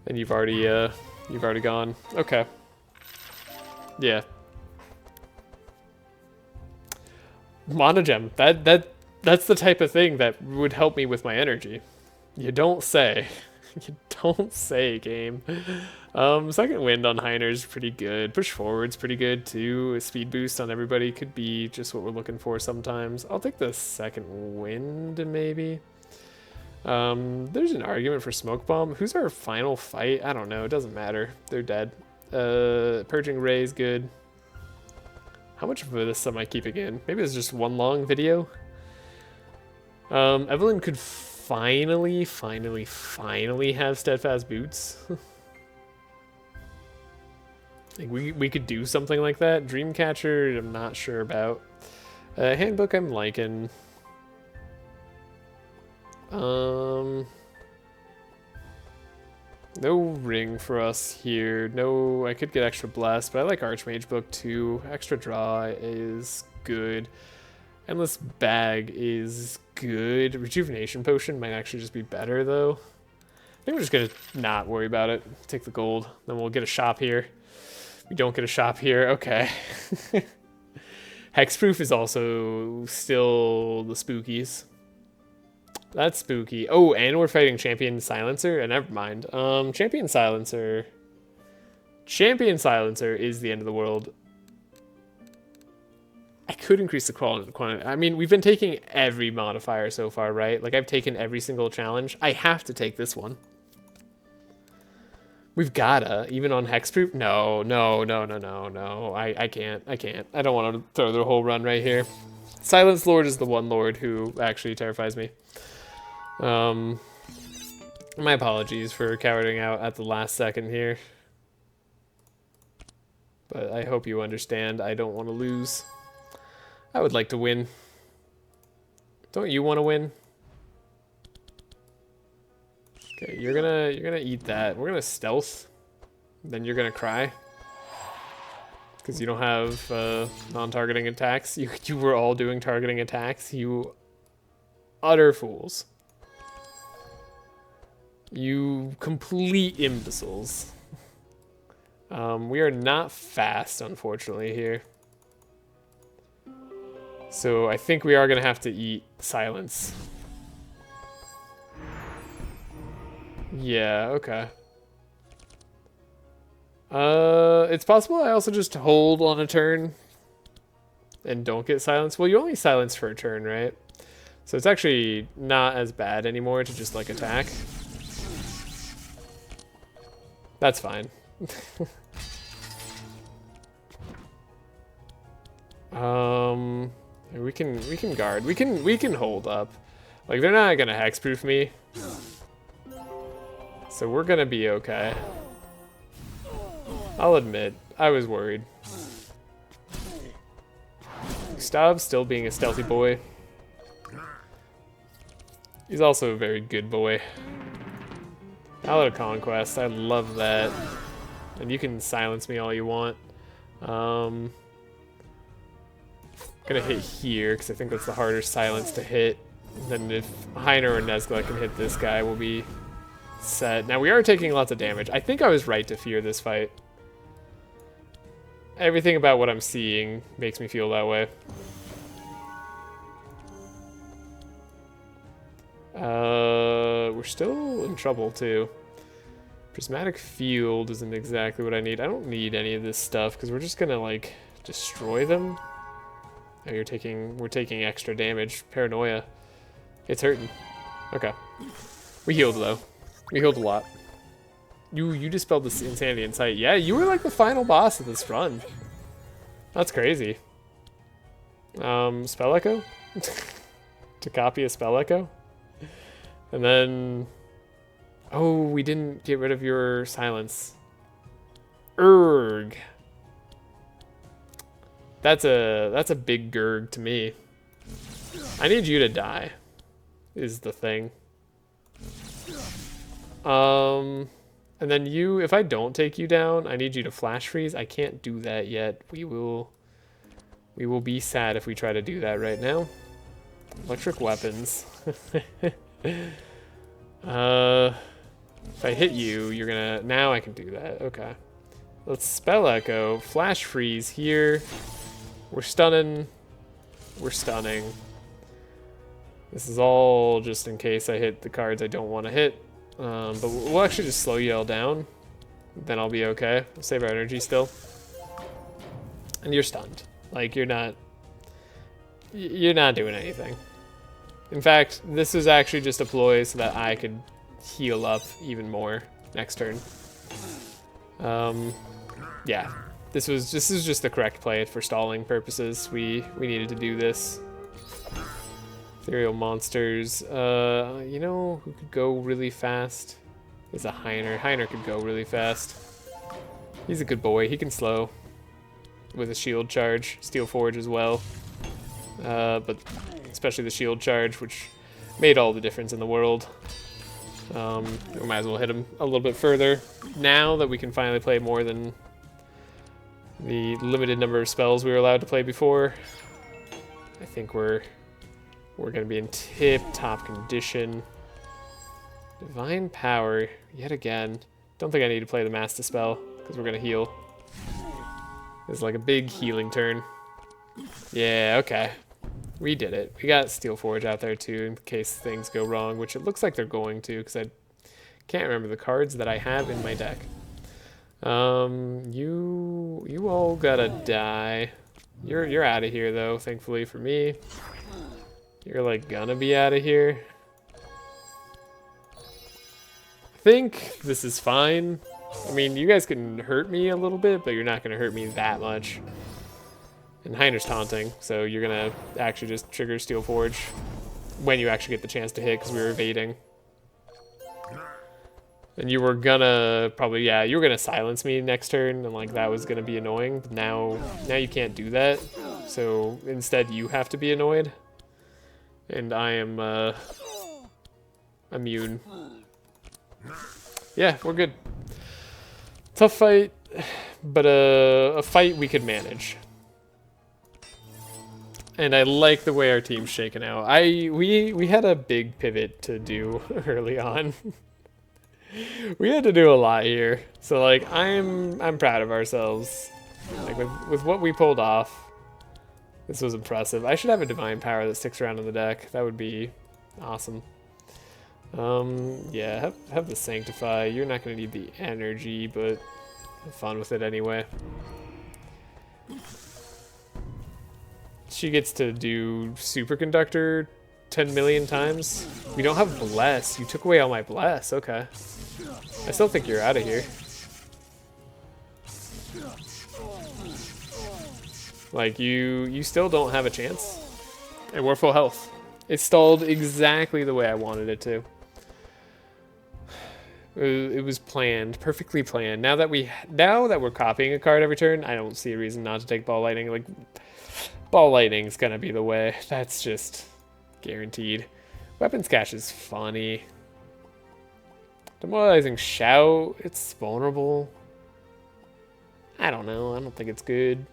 And you've already gone. Okay. Yeah. Monogem. That's the type of thing that would help me with my energy. You don't say. You don't say, game. Second wind on Heiner's pretty good. Push forward's pretty good too. A speed boost on everybody could be just what we're looking for sometimes. I'll take the second wind maybe. There's an argument for smoke bomb. Who's our final fight? I don't know. It doesn't matter. They're dead. Purging ray is good. How much of this am I keeping in? Maybe it's just one long video. Evelyn could finally have steadfast boots. Like we could do something like that. Dreamcatcher, I'm not sure about. Handbook, I'm liking. No ring for us here. No, I could get extra bless, but I like Archmage book too. Extra draw is good. Endless bag is good. Rejuvenation potion might actually just be better though. I think we're just gonna not worry about it. Take the gold, then we'll get a shop here. We don't get a shop here. Okay. Hexproof is also still the spookies. That's spooky. Oh, and we're fighting Champion Silencer? Never mind. Champion Silencer. Champion Silencer is the end of the world. I could increase the quantity. I mean, we've been taking every modifier so far, right? Like, I've taken every single challenge. I have to take this one. We've gotta, even on Hexproof. No. I can't. I don't want to throw the whole run right here. Silence Lord is the one Lord who actually terrifies me. My apologies for cowarding out at the last second here. But I hope you understand. I don't want to lose. I would like to win. Don't you want to win? Okay, you're gonna eat that. We're gonna stealth. Then you're gonna cry. Because you don't have non-targeting attacks. You were all doing targeting attacks. You utter fools. You complete imbeciles. We are not fast, unfortunately, here. So I think we are going to have to eat silence. Yeah, okay. It's possible I also just hold on a turn and don't get silence. Well, you only silence for a turn, right? So it's actually not as bad anymore to just, like, attack. That's fine. We can guard. We can hold up. Like, they're not gonna hexproof me. So we're gonna be okay. I'll admit, I was worried. Gustav's still being a stealthy boy. He's also a very good boy. Ballad of Conquest, I love that. And you can silence me all you want. Gonna hit here, because I think that's the harder silence to hit. And then if Heiner or Nezgla can hit this guy, we'll be set. Now we are taking lots of damage. I think I was right to fear this fight. Everything about what I'm seeing makes me feel that way. We're still in trouble too. Prismatic Field isn't exactly what I need. I don't need any of this stuff because we're just gonna like destroy them. Oh, we're taking extra damage. Paranoia. It's hurting. Okay. We healed though. We healed a lot. You dispelled this insanity in sight. Yeah, you were like the final boss of this run. That's crazy. Spell Echo? To copy a Spell Echo? And then... Oh, we didn't get rid of your silence. Urgh. That's a big gurg to me. I need you to die, is the thing. And then you, if I don't take you down, I need you to flash freeze. I can't do that yet. We will be sad if we try to do that right now. Electric weapons. If I hit you, you're gonna... Now I can do that. Okay. Let's Spell Echo. Flash freeze here. We're stunning. We're stunning. This is all just in case I hit the cards I don't want to hit. But we'll actually just slow you all down. Then I'll be okay. We'll save our energy still. And you're stunned. Like, you're not doing anything. In fact, this was actually just a ploy so that I could heal up even more next turn. Yeah. This is just the correct play for stalling purposes. We needed to do this. Ethereal monsters. You know who could go really fast? Is a Heiner. Heiner could go really fast. He's a good boy. He can slow with a shield charge. Steel Forge as well. But especially the shield charge, which made all the difference in the world. We might as well hit him a little bit further now that we can finally play more than the limited number of spells we were allowed to play before. I think we're gonna be in tip-top condition. Divine Power, yet again. Don't think I need to play the Master Spell, because we're gonna heal. It's like a big healing turn. Yeah, okay. We did it. We got Steel Forge out there too, in case things go wrong, which it looks like they're going to, because I can't remember the cards that I have in my deck. You all gotta die. You're out of here though, thankfully for me. You're like gonna be out of here. I think this is fine. I mean, you guys can hurt me a little bit, but you're not gonna hurt me that much. And Heiner's taunting, so you're gonna actually just trigger Steel Forge when you actually get the chance to hit, because we were evading. And you were gonna probably, yeah, you were gonna silence me next turn, and like that was gonna be annoying. But now you can't do that, so instead you have to be annoyed. And I am immune. Yeah, we're good. Tough fight, but a fight we could manage. And I like the way our team's shaken out. We had a big pivot to do early on. We had to do a lot here. So like I'm proud of ourselves. Like with what we pulled off. This was impressive. I should have a Divine Power that sticks around in the deck. That would be awesome. Yeah, have the Sanctify. You're not gonna need the energy, but have fun with it anyway. She gets to do Superconductor 10 million times. We don't have Bless. You took away all my Bless. Okay. I still think you're out of here. Like, you still don't have a chance. And we're full health. It stalled exactly the way I wanted it to. It was planned, perfectly planned. Now that we're copying a card every turn, I don't see a reason not to take Ball Lightning. Like, Ball Lightning's gonna be the way. That's just guaranteed. Weapons Cache is funny. Demoralizing Shout, it's vulnerable. I don't know. I don't think it's good.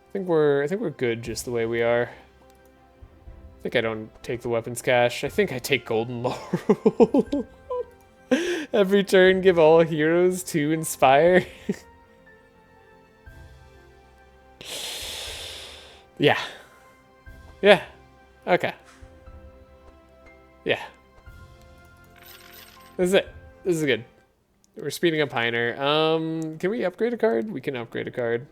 I think we're good just the way we are. I think I don't take the Weapons Cache. I think I take Golden Laurel. Every turn, give all heroes 2 Inspire. Yeah. Yeah. Okay. Yeah. This is it. This is good. We're speeding up Heiner. Can we upgrade a card? We can upgrade a card.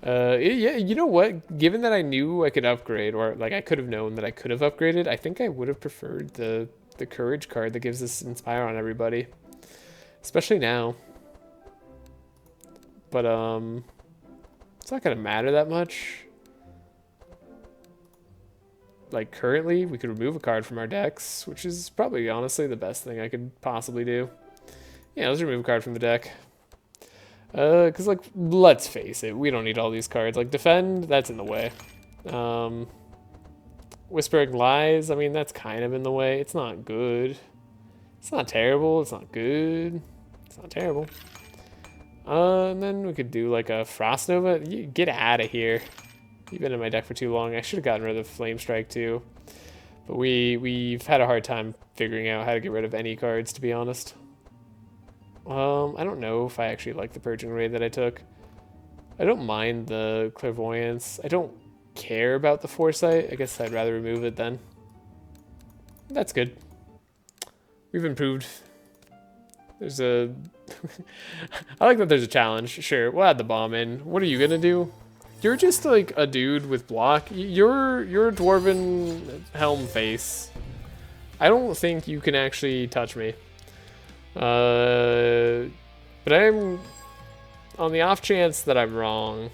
Yeah, you know what? Given that I knew I could upgrade, or like I could have known that I could have upgraded, I think I would have preferred the Courage card that gives us Inspire on everybody. Especially now. But, it's not gonna matter that much. Like, currently, we could remove a card from our decks, which is probably, honestly, the best thing I could possibly do. Yeah, let's remove a card from the deck. Because, like, let's face it, we don't need all these cards. Like, Defend, that's in the way. Whispering Lies, I mean, that's kind of in the way. It's not good. It's not terrible. It's not good. It's not terrible. And then we could do, like, a Frost Nova. Get out of here. You've been in my deck for too long. I should have gotten rid of Flame Strike too. But we've had a hard time figuring out how to get rid of any cards, to be honest. I don't know if I actually like the Purging Raid that I took. I don't mind the Clairvoyance. I don't care about the Foresight. I guess I'd rather remove it then. That's good. We've improved. There's a... I like that there's a challenge. Sure, we'll add the bomb in. What are you gonna do? You're just like a dude with block. You're a dwarven helm face. I don't think you can actually touch me. But I'm on the off chance that I'm wrong.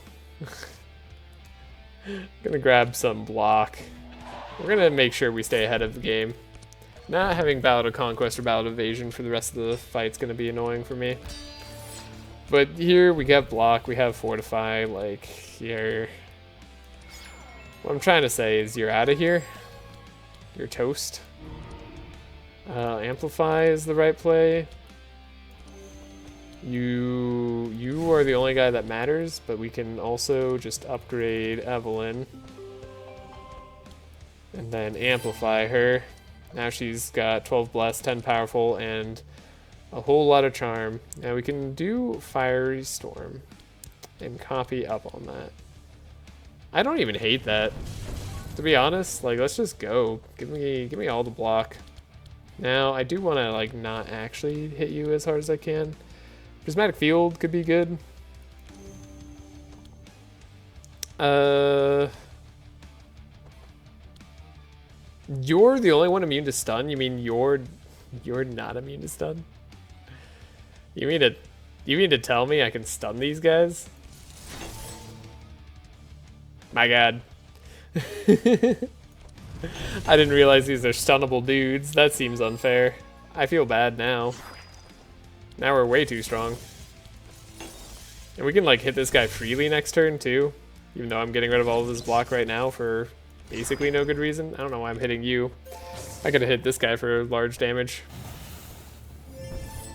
Gonna grab some block. We're gonna make sure we stay ahead of the game. Not having Ballad of Conquest or Ballad of Evasion for the rest of the fight's gonna be annoying for me. But here we got block, we have fortify, like here. What I'm trying to say is you're out of here. You're toast. Amplify is the right play. You are the only guy that matters, but we can also just upgrade Evelyn. And then amplify her. Now she's got 12 blessed, 10 powerful, and a whole lot of charm. Now we can do Fiery Storm and copy up on that. I don't even hate that. To be honest, like let's just go. Give me all the block. Now I do want to like not actually hit you as hard as I can. Prismatic Field could be good. You're the only one immune to stun? You mean you're not immune to stun? You mean to tell me I can stun these guys? My god. I didn't realize these are stunnable dudes. That seems unfair. I feel bad now. Now we're way too strong. And we can like hit this guy freely next turn too. Even though I'm getting rid of all of this block right now for basically no good reason. I don't know why I'm hitting you. I could have hit this guy for large damage.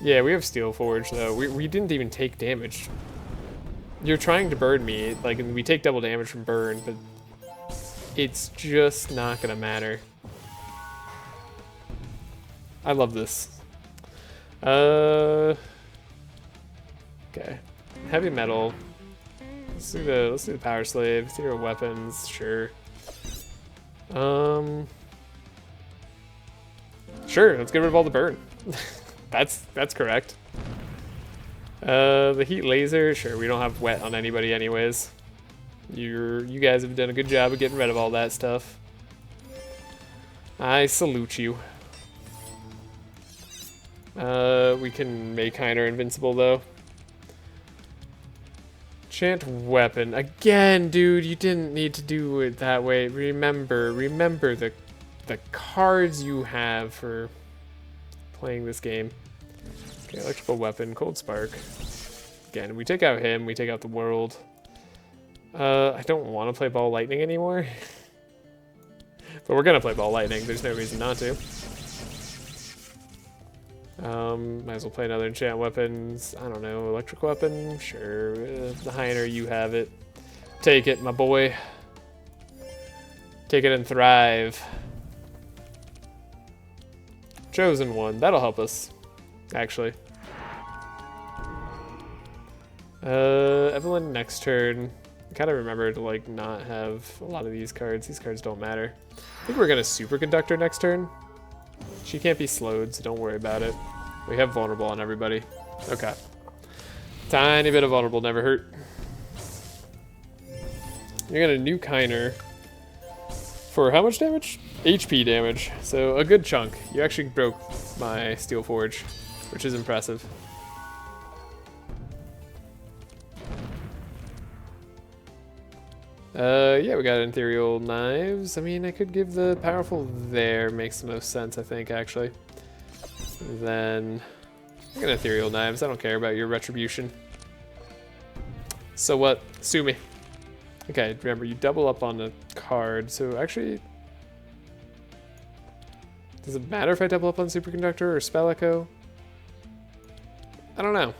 Yeah, we have Steel Forge though. We didn't even take damage. You're trying to burn me, like, and we take double damage from burn, but it's just not gonna matter. I love this. Okay. Heavy metal. Let's do the power slave. Zero weapons, sure. Sure, let's get rid of all the burn. That's correct. The heat laser, sure, we don't have wet on anybody anyways. You guys have done a good job of getting rid of all that stuff. I salute you. We can make Heiner invincible though. Enchant weapon. Again, dude, you didn't need to do it that way. Remember the cards you have for playing this game. Okay, electrical weapon, cold spark. Again, we take out him, we take out the world. I don't want to play ball lightning anymore. But we're gonna play ball lightning, there's no reason not to. Might as well play another enchant weapons. I don't know, electric weapon? Sure. The Heiner, you have it. Take it, my boy. Take it and thrive. Chosen one, that'll help us, actually. Evelyn next turn. I kind of remember to like not have a lot of these cards. These cards don't matter. I think we're gonna superconductor next turn. She can't be slowed, so don't worry about it. We have vulnerable on everybody. Okay. Tiny bit of vulnerable never hurt. You're gonna nuke Heiner for how much damage? HP damage. So a good chunk. You actually broke my Steel Forge, which is impressive. Yeah, we got Ethereal Knives. I mean, I could give the powerful there. Makes the most sense, I think, actually. And then I got Ethereal Knives. I don't care about your retribution. So what? Sue me. Okay, remember, you double up on a card. So actually, does it matter if I double up on Superconductor or Spell Echo? I don't know.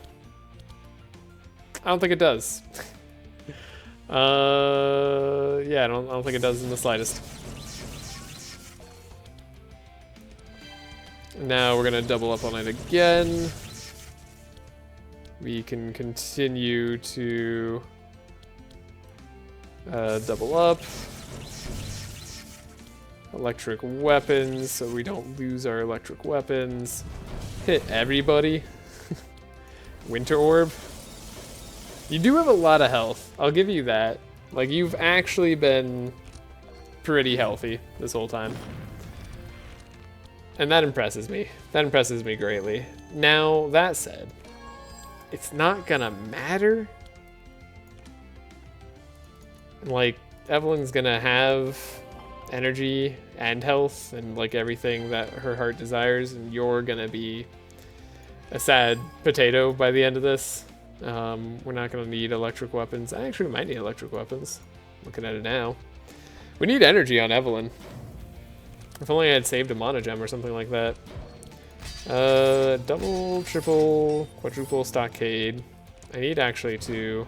I don't think it does. Yeah, I don't think it does in the slightest. Now we're gonna double up on it again. We can continue to double up. Electric weapons, so we don't lose our electric weapons. Hit everybody. Winter Orb. You do have a lot of health. I'll give you that. Like, you've actually been pretty healthy this whole time. And that impresses me. That impresses me greatly. Now, that said, it's not gonna matter. Like, Evelyn's gonna have energy and health and like everything that her heart desires, and you're gonna be a sad potato by the end of this. We're not gonna need electric weapons. I actually might need electric weapons. Looking at it now. We need energy on Evelyn. If only I had saved a mana gem or something like that. Double, triple, quadruple stockade. I need actually to...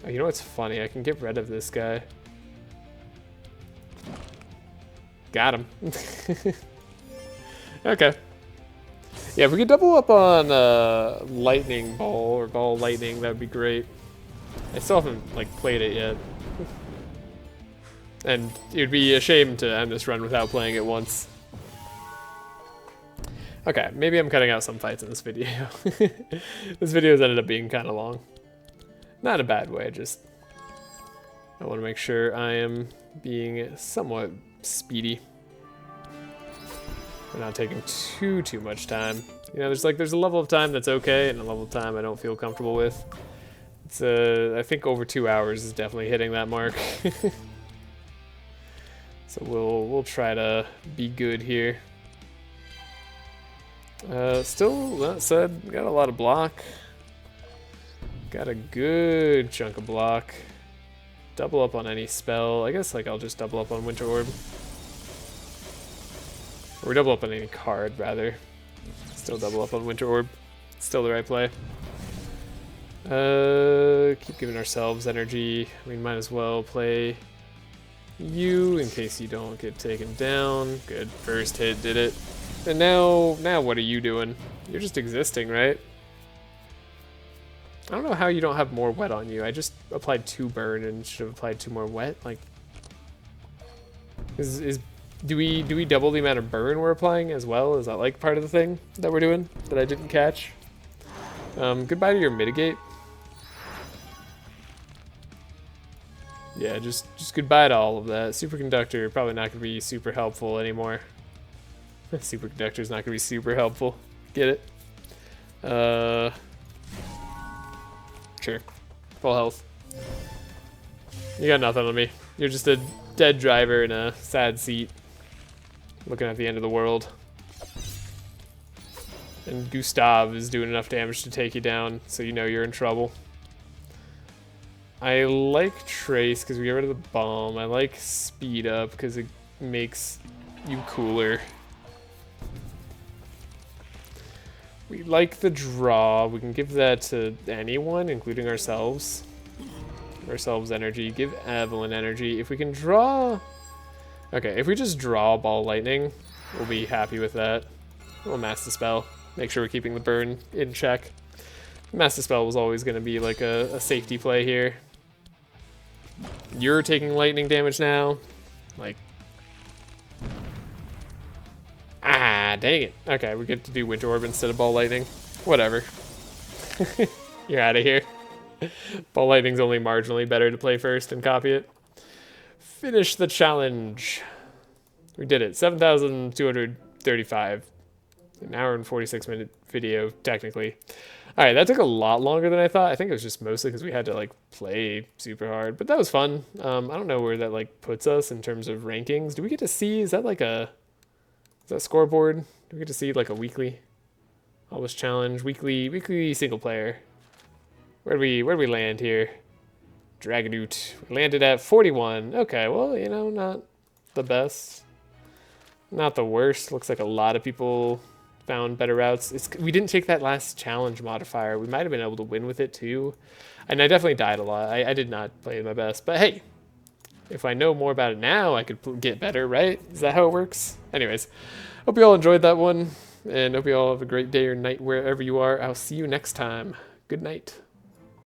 Oh, you know what's funny? I can get rid of this guy. Got him. Okay. Yeah, if we could double up on lightning ball or ball lightning, that would be great. I still haven't like played it yet. And it would be a shame to end this run without playing it once. Okay, maybe I'm cutting out some fights in this video. This video's ended up being kind of long. Not in a bad way, just I want to make sure I am being somewhat speedy. We're not taking too much time. You know, there's a level of time that's okay, and a level of time I don't feel comfortable with. It's I think over 2 hours is definitely hitting that mark. So we'll try to be good here. Still, that said, got a lot of block. Got a good chunk of block. Double up on any spell. I guess like I'll just double up on Winter Orb. Or double up on any card, rather. Still double up on Winter Orb. Still the right play. Keep giving ourselves energy. We might as well play you in case you don't get taken down. Good, first hit did it. And now what are you doing? You're just existing, right? I don't know how you don't have more wet on you. I just applied 2 burn and should have applied 2 more wet. Like, do we double the amount of burn we're applying as well? Is that like part of the thing that we're doing that I didn't catch? Goodbye to your mitigate. Yeah, just goodbye to all of that. Superconductor probably not gonna be super helpful anymore. Superconductor's not gonna be super helpful. Get it? Sure. Full health. You got nothing on me. You're just a dead driver in a sad seat. Looking at the end of the world. And Gustav is doing enough damage to take you down, so you know you're in trouble. I like Trace because we get rid of the bomb. I like Speed Up because it makes you cooler. We like the draw. We can give that to anyone, including ourselves. Give ourselves energy. Give Evelyn energy. If we can draw... Okay, if we just draw Ball Lightning, we'll be happy with that. We'll Mass Dispel. Make sure we're keeping the burn in check. Mass Dispel was always going to be like a safety play here. You're taking lightning damage now. Like... Ah, dang it. Okay, we get to do Winter Orb instead of Ball Lightning. Whatever. You're out of here. Ball Lightning's only marginally better to play first and copy it. Finish the challenge. We did it. 7,235. An hour and 46-minute video, technically. Alright, that took a lot longer than I thought. I think it was just mostly because we had to, like, play super hard. But that was fun. I don't know where that, like, puts us in terms of rankings. Do we get to see... Is that, like, a... Is that scoreboard? Do we get to see, like, a weekly... Always challenge? Weekly single player. Where do we land here? Dragonoot. We landed at 41. Okay, well, you know, not the best. Not the worst. Looks like a lot of people found better routes. We didn't take that last challenge modifier. We might have been able to win with it too. And I definitely died a lot. I did not play my best. But hey, if I know more about it now, I could get better, right? Is that how it works? Anyways, hope you all enjoyed that one. And hope you all have a great day or night wherever you are. I'll see you next time. Good night.